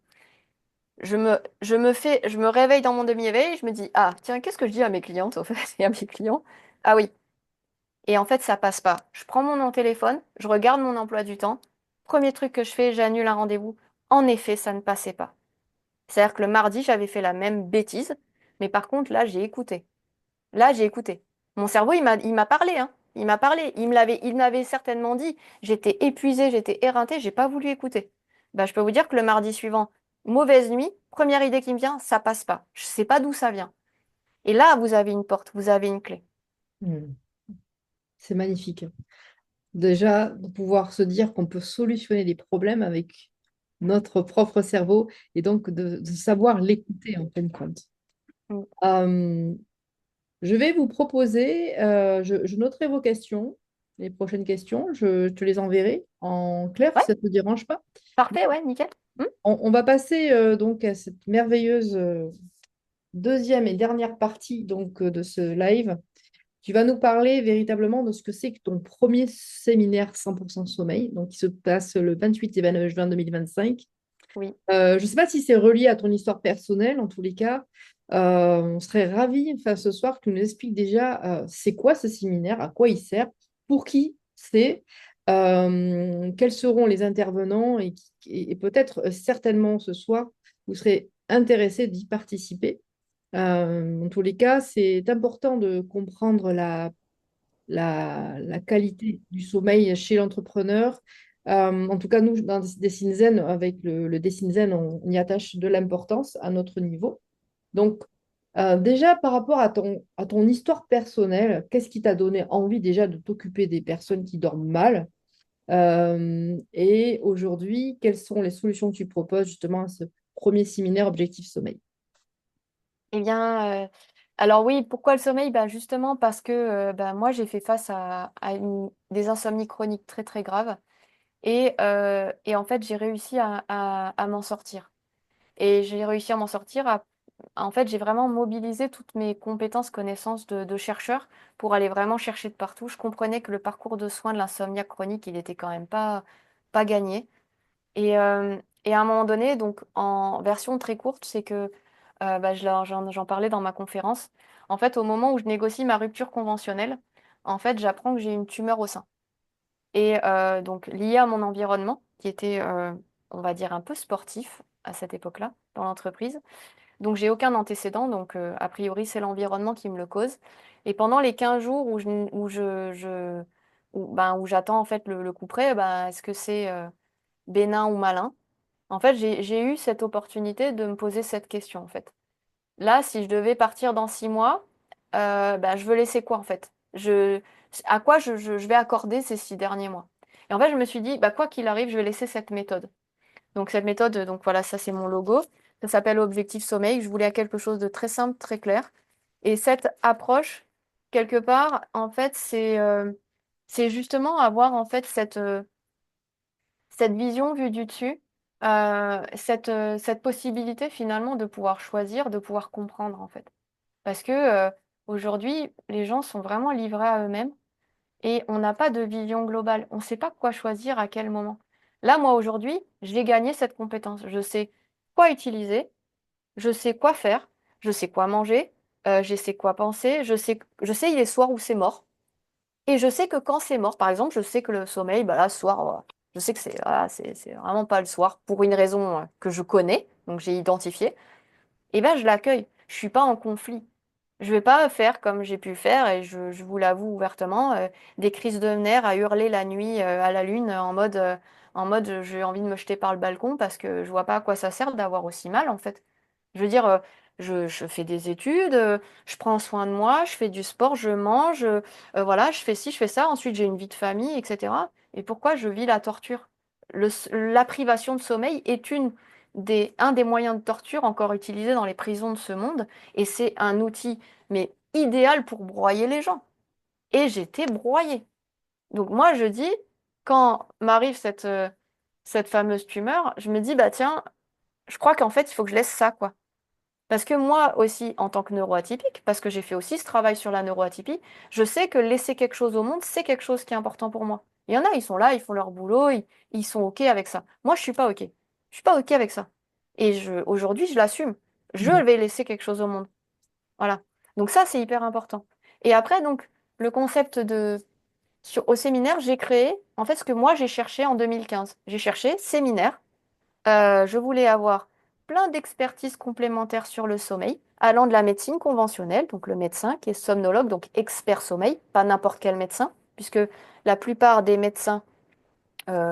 Je me réveille dans mon demi-éveil, je me dis, ah, tiens, qu'est-ce que je dis à mes clientes, au fait, et à mes clients? Ah oui. Et en fait, ça passe pas. Je prends mon téléphone, je regarde mon emploi du temps. Premier truc que je fais, j'annule un rendez-vous. En effet, ça ne passait pas. C'est-à-dire que le mardi, j'avais fait la même bêtise, mais par contre, là, j'ai écouté. Là, j'ai écouté. Mon cerveau, il m'a parlé, hein. Il m'a parlé. Il m'avait certainement dit. J'étais épuisée, j'étais éreintée, j'ai pas voulu écouter. Bah, je peux vous dire que le mardi suivant, mauvaise nuit, première idée qui me vient, ça passe pas. Je sais pas d'où ça vient. Et là, vous avez une porte, vous avez une clé. Hmm. C'est magnifique. Déjà, de pouvoir se dire qu'on peut solutionner des problèmes avec notre propre cerveau et donc de savoir l'écouter en fin de compte. Mm. Euh, je vais vous proposer, je noterai vos questions, les prochaines questions, je te les enverrai en clair si Ouais, ça ne te dérange pas. parfait, ouais, nickel. Mm. On va passer donc à cette merveilleuse deuxième et dernière partie de ce live. Tu vas nous parler véritablement de ce que c'est que ton premier séminaire 100% sommeil, donc qui se passe le 28 et 29 juin 2025. Oui. Je ne sais pas si c'est relié à ton histoire personnelle, en tous les cas. On serait ravis, enfin, ce soir, que tu nous expliques déjà c'est quoi ce séminaire, à quoi il sert, pour qui c'est, quels seront les intervenants et peut-être certainement ce soir, vous serez intéressé d'y participer. En tous les cas, c'est important de comprendre la qualité du sommeil chez l'entrepreneur. En tout cas, nous, dans Dessin Zen, avec le Dessin Zen, on y attache de l'importance à notre niveau. Donc, déjà, par rapport à ton histoire personnelle, qu'est-ce qui t'a donné envie déjà de t'occuper des personnes qui dorment mal? Et aujourd'hui, quelles sont les solutions que tu proposes justement à ce premier séminaire Objectif Sommeil? Eh bien, alors oui, pourquoi le sommeil? Bah, justement parce que bah, moi, j'ai fait face à des insomnies chroniques très, très graves. Et en fait, j'ai réussi à m'en sortir. Et j'ai réussi à m'en sortir. En fait, j'ai vraiment mobilisé toutes mes compétences, connaissances de chercheur pour aller vraiment chercher de partout. Je comprenais que le parcours de soins de l'insomnie chronique, il était quand même pas gagné. Et à un moment donné, donc en version très courte, c'est que bah, j'en parlais dans ma conférence. En fait, au moment où je négocie ma rupture conventionnelle, en fait, j'apprends que j'ai une tumeur au sein. Et donc, lié à mon environnement, qui était, on va dire, un peu sportif à cette époque-là, dans l'entreprise. Donc, j'ai aucun antécédent. Donc, a priori, c'est l'environnement qui me le cause. Et pendant les 15 jours où j'attends en fait le coup près, ben, est-ce que c'est bénin ou malin? En fait, j'ai eu cette opportunité de me poser cette question, en fait. Là, si je devais partir dans 6 mois, bah, je veux laisser quoi, en fait? À quoi je vais accorder ces 6 derniers mois? Et en fait, je me suis dit, bah, quoi qu'il arrive, je vais laisser cette méthode. Donc, cette méthode, donc voilà, ça, c'est mon logo. Ça s'appelle Objectif Sommeil. Je voulais quelque chose de très simple, très clair. Et cette approche, quelque part, en fait, c'est justement avoir, en fait, cette vision vue du dessus, cette possibilité finalement de pouvoir choisir, de pouvoir comprendre en fait. Parce que aujourd'hui, les gens sont vraiment livrés à eux-mêmes et on n'a pas de vision globale. On ne sait pas quoi choisir à quel moment. Là, moi aujourd'hui, j'ai gagné cette compétence. Je sais quoi utiliser, je sais quoi faire, je sais quoi manger, je sais quoi penser, je sais il est soir ou c'est mort. Et je sais que quand c'est mort, par exemple, je sais que le sommeil, bah là, ce soir, voilà, je sais que c'est vraiment pas le soir pour une raison que je connais, donc j'ai identifié. Et ben je l'accueille. Je suis pas en conflit. Je vais pas faire comme j'ai pu faire, et je vous l'avoue ouvertement, des crises de nerfs à hurler la nuit à la lune en mode j'ai envie de me jeter par le balcon parce que je vois pas à quoi ça sert d'avoir aussi mal en fait. Je veux dire, je fais des études, je prends soin de moi, je fais du sport, je mange, voilà, je fais ci, je fais ça, ensuite j'ai une vie de famille, etc. Et pourquoi je vis la torture? La privation de sommeil est un des moyens de torture encore utilisés dans les prisons de ce monde, et c'est un outil, mais idéal pour broyer les gens. Et j'étais broyée. Donc moi, je dis, quand m'arrive cette fameuse tumeur, je me dis, bah tiens, je crois qu'en fait, il faut que je laisse ça, quoi. Parce que moi aussi, en tant que neuroatypique, parce que j'ai fait aussi ce travail sur la neuroatypie, je sais que laisser quelque chose au monde, c'est quelque chose qui est important pour moi. Il y en a, ils sont là, ils font leur boulot, ils sont OK avec ça. Moi, je suis pas OK. Je suis pas OK avec ça. Et aujourd'hui, je l'assume. Je Mhm. vais laisser quelque chose au monde. Voilà. Donc ça, c'est hyper important. Et après, donc, le concept au séminaire, j'ai créé, en fait, ce que moi, j'ai cherché en 2015. J'ai cherché séminaire. Je voulais avoir plein d'expertises complémentaires sur le sommeil, allant de la médecine conventionnelle, donc le médecin qui est somnologue, donc expert sommeil, pas n'importe quel médecin, puisque la plupart des médecins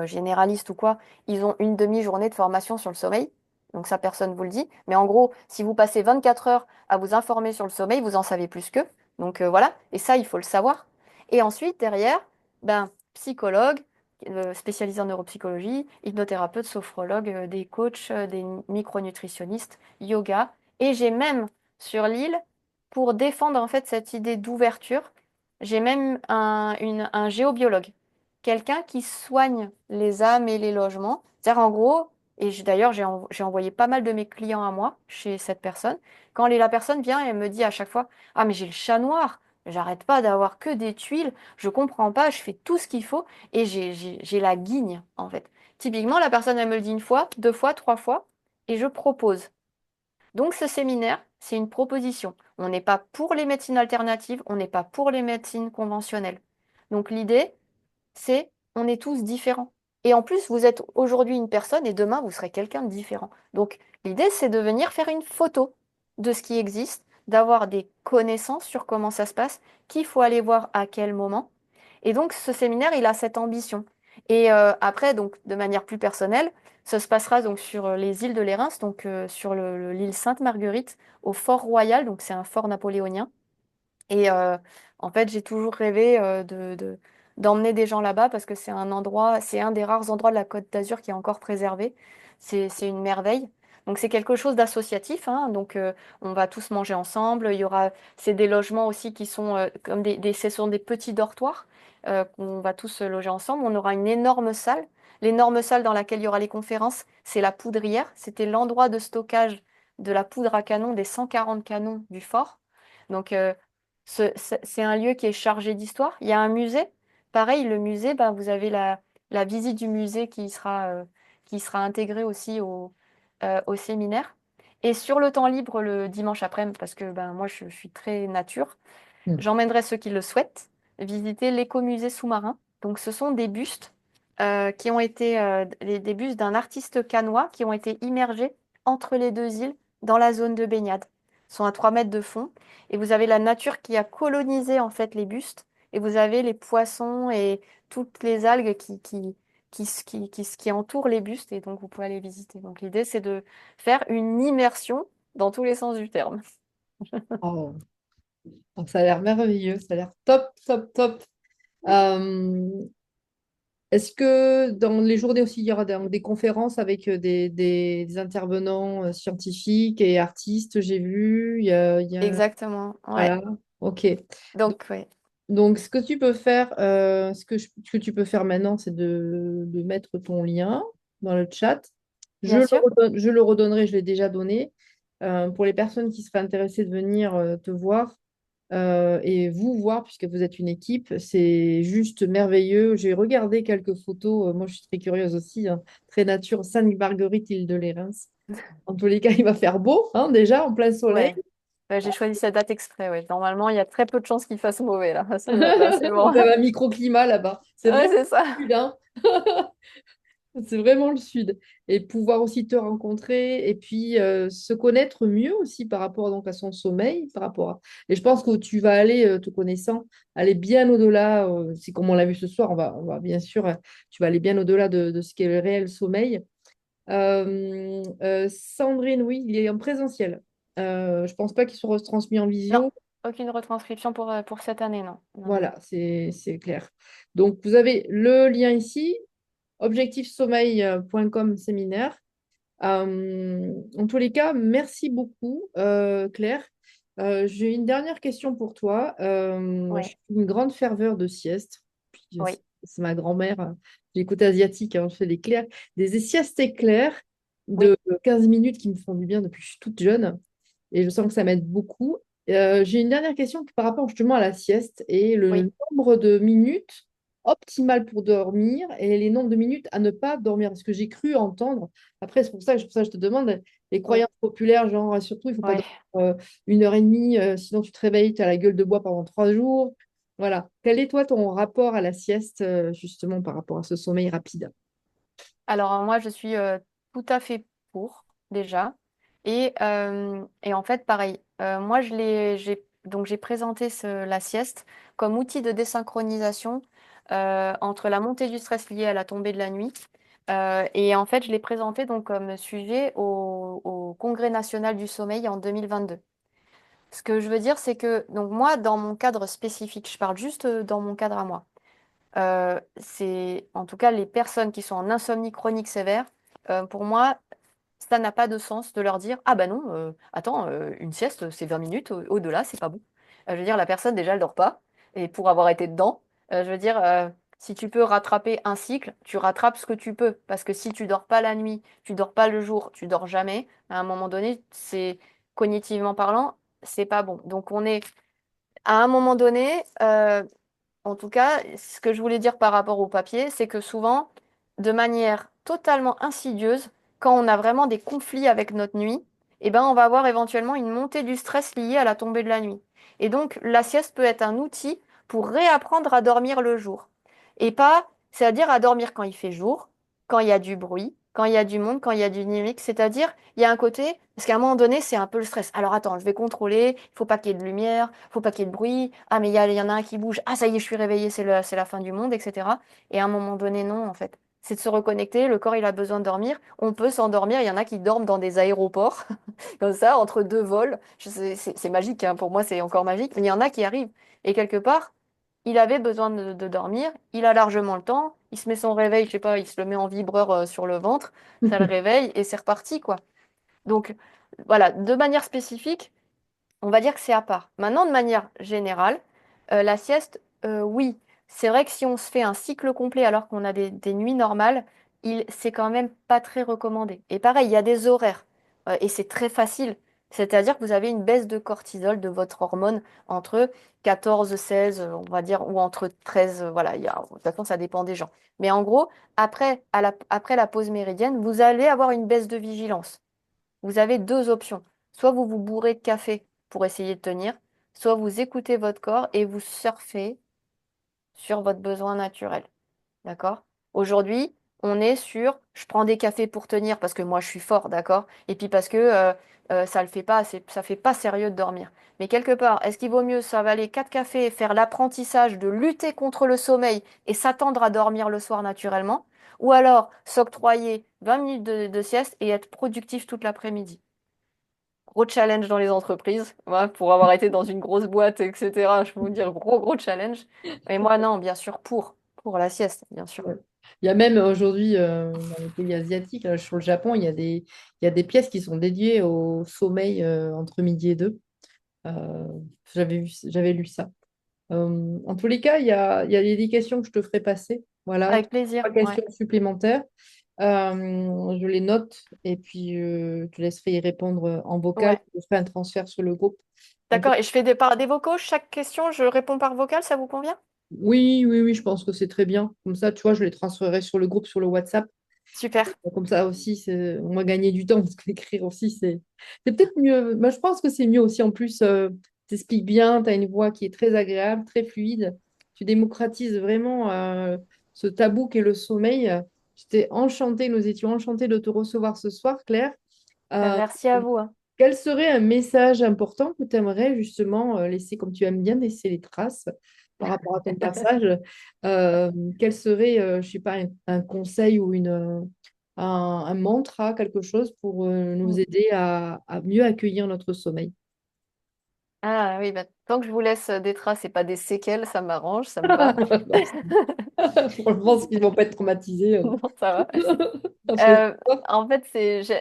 généralistes ou quoi, ils ont une demi-journée de formation sur le sommeil. Donc ça, personne vous le dit. Mais en gros, si vous passez 24 heures à vous informer sur le sommeil, vous en savez plus qu'eux. Donc voilà, et ça, il faut le savoir. Et ensuite, derrière, ben, psychologue, spécialisé en neuropsychologie, hypnothérapeute, sophrologue, des coachs, des micronutritionnistes, yoga. Et j'ai même sur l'île, pour défendre en fait cette idée d'ouverture, j'ai même un géobiologue, quelqu'un qui soigne les âmes et les logements. C'est-à-dire, en gros, d'ailleurs, j'ai envoyé pas mal de mes clients à moi chez cette personne. Quand la personne vient et me dit à chaque fois, ah, mais j'ai le chat noir, j'arrête pas d'avoir que des tuiles, je comprends pas, je fais tout ce qu'il faut et j'ai la guigne, en fait. Typiquement, la personne, elle me le dit une fois, deux fois, trois fois, et je propose. Donc, ce séminaire, c'est une proposition. On n'est pas pour les médecines alternatives, on n'est pas pour les médecines conventionnelles. Donc, l'idée, c'est on est tous différents. Et en plus, vous êtes aujourd'hui une personne et demain, vous serez quelqu'un de différent. Donc, l'idée, c'est de venir faire une photo de ce qui existe, d'avoir des connaissances sur comment ça se passe, qu'il faut aller voir à quel moment. Et donc, ce séminaire, il a cette ambition. Et après, donc, de manière plus personnelle, ça se passera donc sur les îles de Lérins, donc sur l'île Sainte-Marguerite, au Fort Royal, donc c'est un fort napoléonien. Et en fait, j'ai toujours rêvé d'emmener des gens là-bas parce que c'est un des rares endroits de la Côte d'Azur qui est encore préservé. C'est une merveille. Donc c'est quelque chose d'associatif, hein. Donc on va tous manger ensemble. C'est des logements aussi qui sont comme ce sont des petits dortoirs qu'on va tous loger ensemble. On aura une énorme salle. L'énorme salle dans laquelle il y aura les conférences, c'est la poudrière. C'était l'endroit de stockage de la poudre à canon, des 140 canons du fort. Donc, c'est un lieu qui est chargé d'histoire. Il y a un musée. Pareil, le musée, ben, vous avez la visite du musée qui sera intégrée aussi au séminaire. Et sur le temps libre, le dimanche après-midi, parce que ben, moi, je suis très nature, Mhm. j'emmènerai ceux qui le souhaitent visiter l'écomusée sous-marin. Donc, ce sont des bustes qui ont été des bustes d'un artiste canois qui ont été immergés entre les deux îles dans la zone de baignade. Ils sont à 3 mètres de fond et vous avez la nature qui a colonisé en fait les bustes et vous avez les poissons et toutes les algues qui entourent les bustes et donc vous pouvez aller visiter. Donc, l'idée, c'est de faire une immersion dans tous les sens du terme. Oh, donc ça a l'air merveilleux, ça a l'air top, top, top. Euh, Est-ce que dans les journées aussi, il y aura des conférences avec des intervenants scientifiques et artistes, j'ai vu, Exactement, ouais. voilà, ok. Donc, ouais, Donc, ce que tu peux faire, ce que tu peux faire maintenant, c'est de mettre ton lien dans le chat. bien sûr. Je le redonnerai, je l'ai déjà donné. Pour les personnes qui seraient intéressées de venir te voir et vous voir, puisque vous êtes une équipe, c'est juste merveilleux. J'ai regardé quelques photos. Moi, je suis très curieuse aussi, hein. Très nature, Sainte-Marguerite, île de Lérins. En tous les cas, il va faire beau, hein, déjà, en plein soleil. Ouais. J'ai choisi cette date exprès, ouais. Normalement, il y a très peu de chances qu'il fasse mauvais là, ce matin, c'est bon. Vous avez un microclimat là-bas. C'est Ouais, vraiment c'est ça. le sud, hein. C'est vraiment le sud. Et pouvoir aussi te rencontrer et puis se connaître mieux aussi par rapport donc, à son sommeil. Et je pense que tu vas aller, te connaissant, aller bien au-delà. C'est comme on l'a vu ce soir, on va bien sûr, tu vas aller bien au-delà de ce qu'est le réel sommeil. Sandrine, oui, il est en présentiel. Je pense pas qu'il soit retransmis en Non, visio. aucune retranscription pour cette année, non. Non, non. Voilà, c'est clair. Donc, vous avez le lien ici, objectifsommeil.com séminaire. En tous les cas, merci beaucoup, Claire. J'ai une dernière question pour toi. Je Ouais, suis une grande ferveur de sieste. Puis, oui, c'est ma grand-mère, j'ai les côtés asiatiques, hein, je fais des siestes éclairs oui, de 15 minutes qui me font du bien depuis que je suis toute jeune. Et je sens que ça m'aide beaucoup. J'ai une dernière question par rapport justement à la sieste et oui, le nombre de minutes optimales pour dormir et les nombres de minutes à ne pas dormir. Parce que j'ai cru entendre, après c'est pour ça que je te demande, les oui, croyances populaires, genre surtout il faut pas oui. dormir 1 heure et demie, sinon tu te réveilles, tu as la gueule de bois pendant 3 jours. Voilà. Quel est toi ton rapport à la sieste justement par rapport à ce sommeil rapide? Alors moi, je suis tout à fait pour déjà. Et en fait, pareil, moi, donc j'ai présenté la sieste comme outil de désynchronisation entre la montée du stress lié à la tombée de la nuit. Et en fait, je l'ai présenté donc comme sujet au Congrès national du sommeil en 2022. Ce que je veux dire, c'est que donc moi, dans mon cadre spécifique, je parle juste dans mon cadre à moi. C'est en tout cas les personnes qui sont en insomnie chronique sévère, pour moi, ça n'a pas de sens de leur dire, ah bah non, attends, une sieste, c'est 20 minutes, au-delà, c'est pas bon. Je veux dire, la personne, déjà, elle dort pas, et pour avoir été dedans, je veux dire, si tu peux rattraper un cycle, tu rattrapes ce que tu peux, parce que si tu dors pas la nuit, tu dors pas le jour, tu dors jamais, à un moment donné, c'est cognitivement parlant, c'est pas bon. Donc on est à un moment donné, en tout cas, ce que je voulais dire par rapport au papier, c'est que souvent, de manière totalement insidieuse, quand on a vraiment des conflits avec notre nuit, eh ben, on va avoir éventuellement une montée du stress liée à la tombée de la nuit. Et donc, la sieste peut être un outil pour réapprendre à dormir le jour. Et pas, c'est-à-dire à dormir quand il fait jour, quand il y a du bruit, quand il y a du monde, quand il y a du numérique. C'est-à-dire, il y a un côté, parce qu'à un moment donné, c'est un peu le stress. Alors attends, je vais contrôler, il faut pas qu'il y ait de lumière, il faut pas qu'il y ait de bruit. Ah, mais il y en a un qui bouge. Ah, ça y est, je suis réveillée, c'est la fin du monde, etc. Et à un moment donné, non, en fait. C'est de se reconnecter, le corps, il a besoin de dormir. On peut s'endormir, il y en a qui dorment dans des aéroports, comme ça, entre deux vols. C'est magique, hein. Pour moi, c'est encore magique. Mais il y en a qui arrivent. Et quelque part, il avait besoin de dormir, il a largement le temps, il se met son réveil, je sais pas, il se le met en vibreur sur le ventre, ça le réveille et c'est reparti, quoi. Donc, voilà, de manière spécifique, on va dire que c'est à part. Maintenant, de manière générale, la sieste, oui, c'est vrai que si on se fait un cycle complet alors qu'on a des nuits normales, c'est quand même pas très recommandé. Et pareil, il y a des horaires et c'est très facile. C'est-à-dire que vous avez une baisse de cortisol de votre hormone entre 14, 16, on va dire, ou entre 13, voilà, de toute façon, ça dépend des gens. Mais en gros, après la pause méridienne, vous allez avoir une baisse de vigilance. Vous avez deux options. Soit vous vous bourrez de café pour essayer de tenir, soit vous écoutez votre corps et vous surfez sur votre besoin naturel. D'accord? Aujourd'hui, on est sur je prends des cafés pour tenir parce que moi je suis fort, d'accord? Et puis parce que ça le fait pas, ça fait pas sérieux de dormir. Mais quelque part, est-ce qu'il vaut mieux s'avaler 4 cafés, faire l'apprentissage de lutter contre le sommeil et s'attendre à dormir le soir naturellement? Ou alors s'octroyer 20 minutes de sieste et être productif toute l'après-midi? Gros challenge dans les entreprises. Moi, pour avoir été dans une grosse boîte, etc., je peux vous dire gros, gros challenge. Et moi, non, bien sûr, pour la sieste, bien sûr. Ouais. Il y a même aujourd'hui, dans les pays asiatiques, là, sur le Japon, il y a des pièces qui sont dédiées au sommeil entre midi et deux. Euh, j'avais lu ça. En tous les cas, il y a des questions que je te ferai passer. Voilà, Avec plaisir, trois ouais. questions supplémentaires. Je les note et puis je te laisserai y répondre en vocal. Ouais. Je ferai un transfert sur le groupe. En tout- D'accord. Et je fais des vocaux. Chaque question, je réponds par vocal, ça vous convient? Oui, oui, oui, je pense que c'est très bien. Comme ça, tu vois, je les transférerai sur le groupe, sur le WhatsApp. Super. Comme ça aussi, on va gagner du temps parce qu'écrire aussi, c'est peut-être mieux. Moi, je pense que c'est mieux aussi. En plus, tu expliques bien, tu as une voix qui est très agréable, très fluide. Tu démocratises vraiment ce tabou qu'est le sommeil. J'étais enchantée, nous étions enchantés de te recevoir ce soir, Claire. Ben, Euh, merci à vous, hein. Quel serait un message important que tu aimerais justement laisser, comme tu aimes bien laisser les traces par rapport à ton passage, euh, quel serait, je sais pas, un conseil ou un mantra, quelque chose pour nous aider à mieux accueillir notre sommeil? Ah oui, ben, tant que je vous laisse des traces et pas des séquelles, ça m'arrange, ça me va. Non, je pense qu'ils ne vont pas être traumatisés Non, ça va. après Euh, ça. en fait,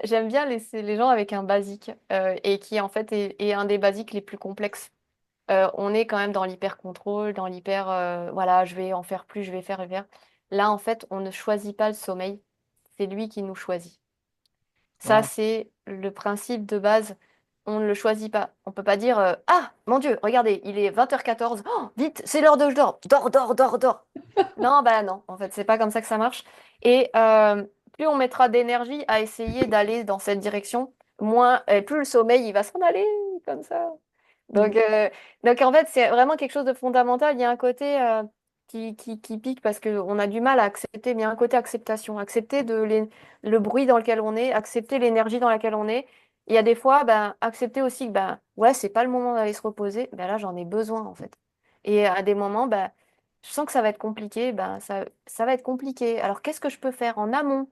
j'aime bien laisser les gens avec un basique et qui en fait est un des basiques les plus complexes. On est quand même dans l'hyper-contrôle, dans l'hyper, voilà, je vais en faire plus, je vais faire et faire. Là, en fait, on ne choisit pas le sommeil, c'est lui qui nous choisit. Ça, Wow. c'est le principe de base. On ne le choisit pas. On peut pas dire ah, mon Dieu, regardez, il est 20h14. Oh, vite, c'est l'heure de je dors. Dors, dors, dors, dors. Non, bah non, en fait, c'est pas comme ça que ça marche. Et plus on mettra d'énergie à essayer d'aller dans cette direction, moins, et plus le sommeil, il va s'en aller, comme ça. Mm. Donc, euh, donc en fait, c'est vraiment quelque chose de fondamental. Il y a un côté qui pique parce qu'on a du mal à accepter, mais il y a un côté acceptation. Accepter le bruit dans lequel on est, accepter l'énergie dans laquelle on est. Il y a des fois, ben, accepter aussi que ben, ouais, c'est pas le moment d'aller se reposer. Ben là, j'en ai besoin en fait. Et à des moments, ben, je sens que ça va être compliqué. Ben, ça va être compliqué. Alors, qu'est-ce que je peux faire en amont?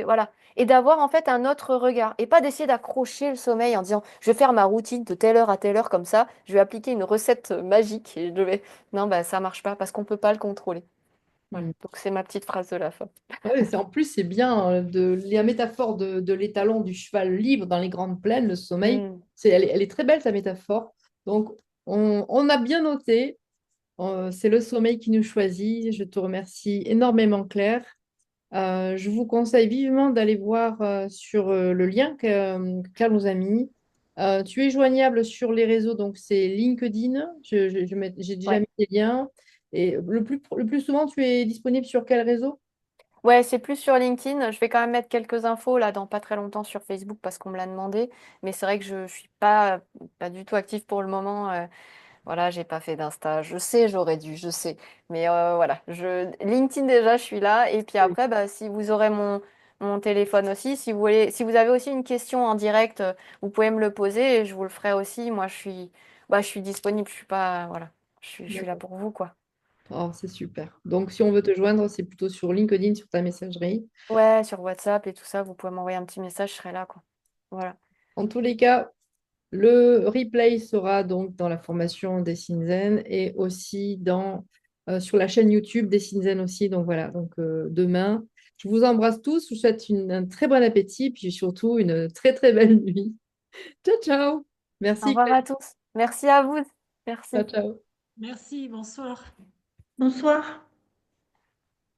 Voilà. Et d'avoir en fait un autre regard et pas d'essayer d'accrocher le sommeil en disant je vais faire ma routine de telle heure à telle heure comme ça, je vais appliquer une recette magique et je vais. Non, bah ça marche pas parce qu'on peut pas le contrôler. Voilà. Mm. Donc c'est ma petite phrase de la fin. Ouais, en plus, c'est bien la métaphore de l'étalon du cheval libre dans les grandes plaines, le sommeil. Hmm. Elle est très belle, ta métaphore. Donc, on a bien noté. C'est le sommeil qui nous choisit. Je te remercie énormément, Claire. Je vous conseille vivement d'aller voir sur le lien que Claire nous a mis. Tu es joignable sur les réseaux, donc c'est LinkedIn. J'ai déjà Ouais. mis des liens. Et le plus souvent, tu es disponible sur quel réseau? Ouais, c'est plus sur LinkedIn. Je vais quand même mettre quelques infos là dans pas très longtemps sur Facebook parce qu'on me l'a demandé. Mais c'est vrai que je suis pas du tout active pour le moment. Voilà, j'ai pas fait d'Insta. Je sais, j'aurais dû, je sais. Mais voilà, LinkedIn déjà, je suis là. Et puis Oui. après, bah, si vous aurez mon téléphone aussi, si vous voulez, si vous avez aussi une question en direct, vous pouvez me le poser et je vous le ferai aussi. Moi, je suis disponible. Je suis pas, voilà, je suis là D'accord. pour vous, quoi. Oh, c'est super. Donc, si on veut te joindre, c'est plutôt sur LinkedIn, sur ta messagerie. Ouais, sur WhatsApp et tout ça, vous pouvez m'envoyer un petit message, je serai là, quoi. Voilà. En tous les cas, le replay sera donc dans la formation des Cinzen et aussi sur la chaîne YouTube des Cinzen aussi. Donc voilà, donc demain, je vous embrasse tous. Je vous souhaite un très bon appétit, puis surtout une très très belle nuit. Ciao, ciao. Au Merci, revoir Claire. à tous. Merci à vous. Merci. Ciao, ciao. Merci, bonsoir. Bonsoir.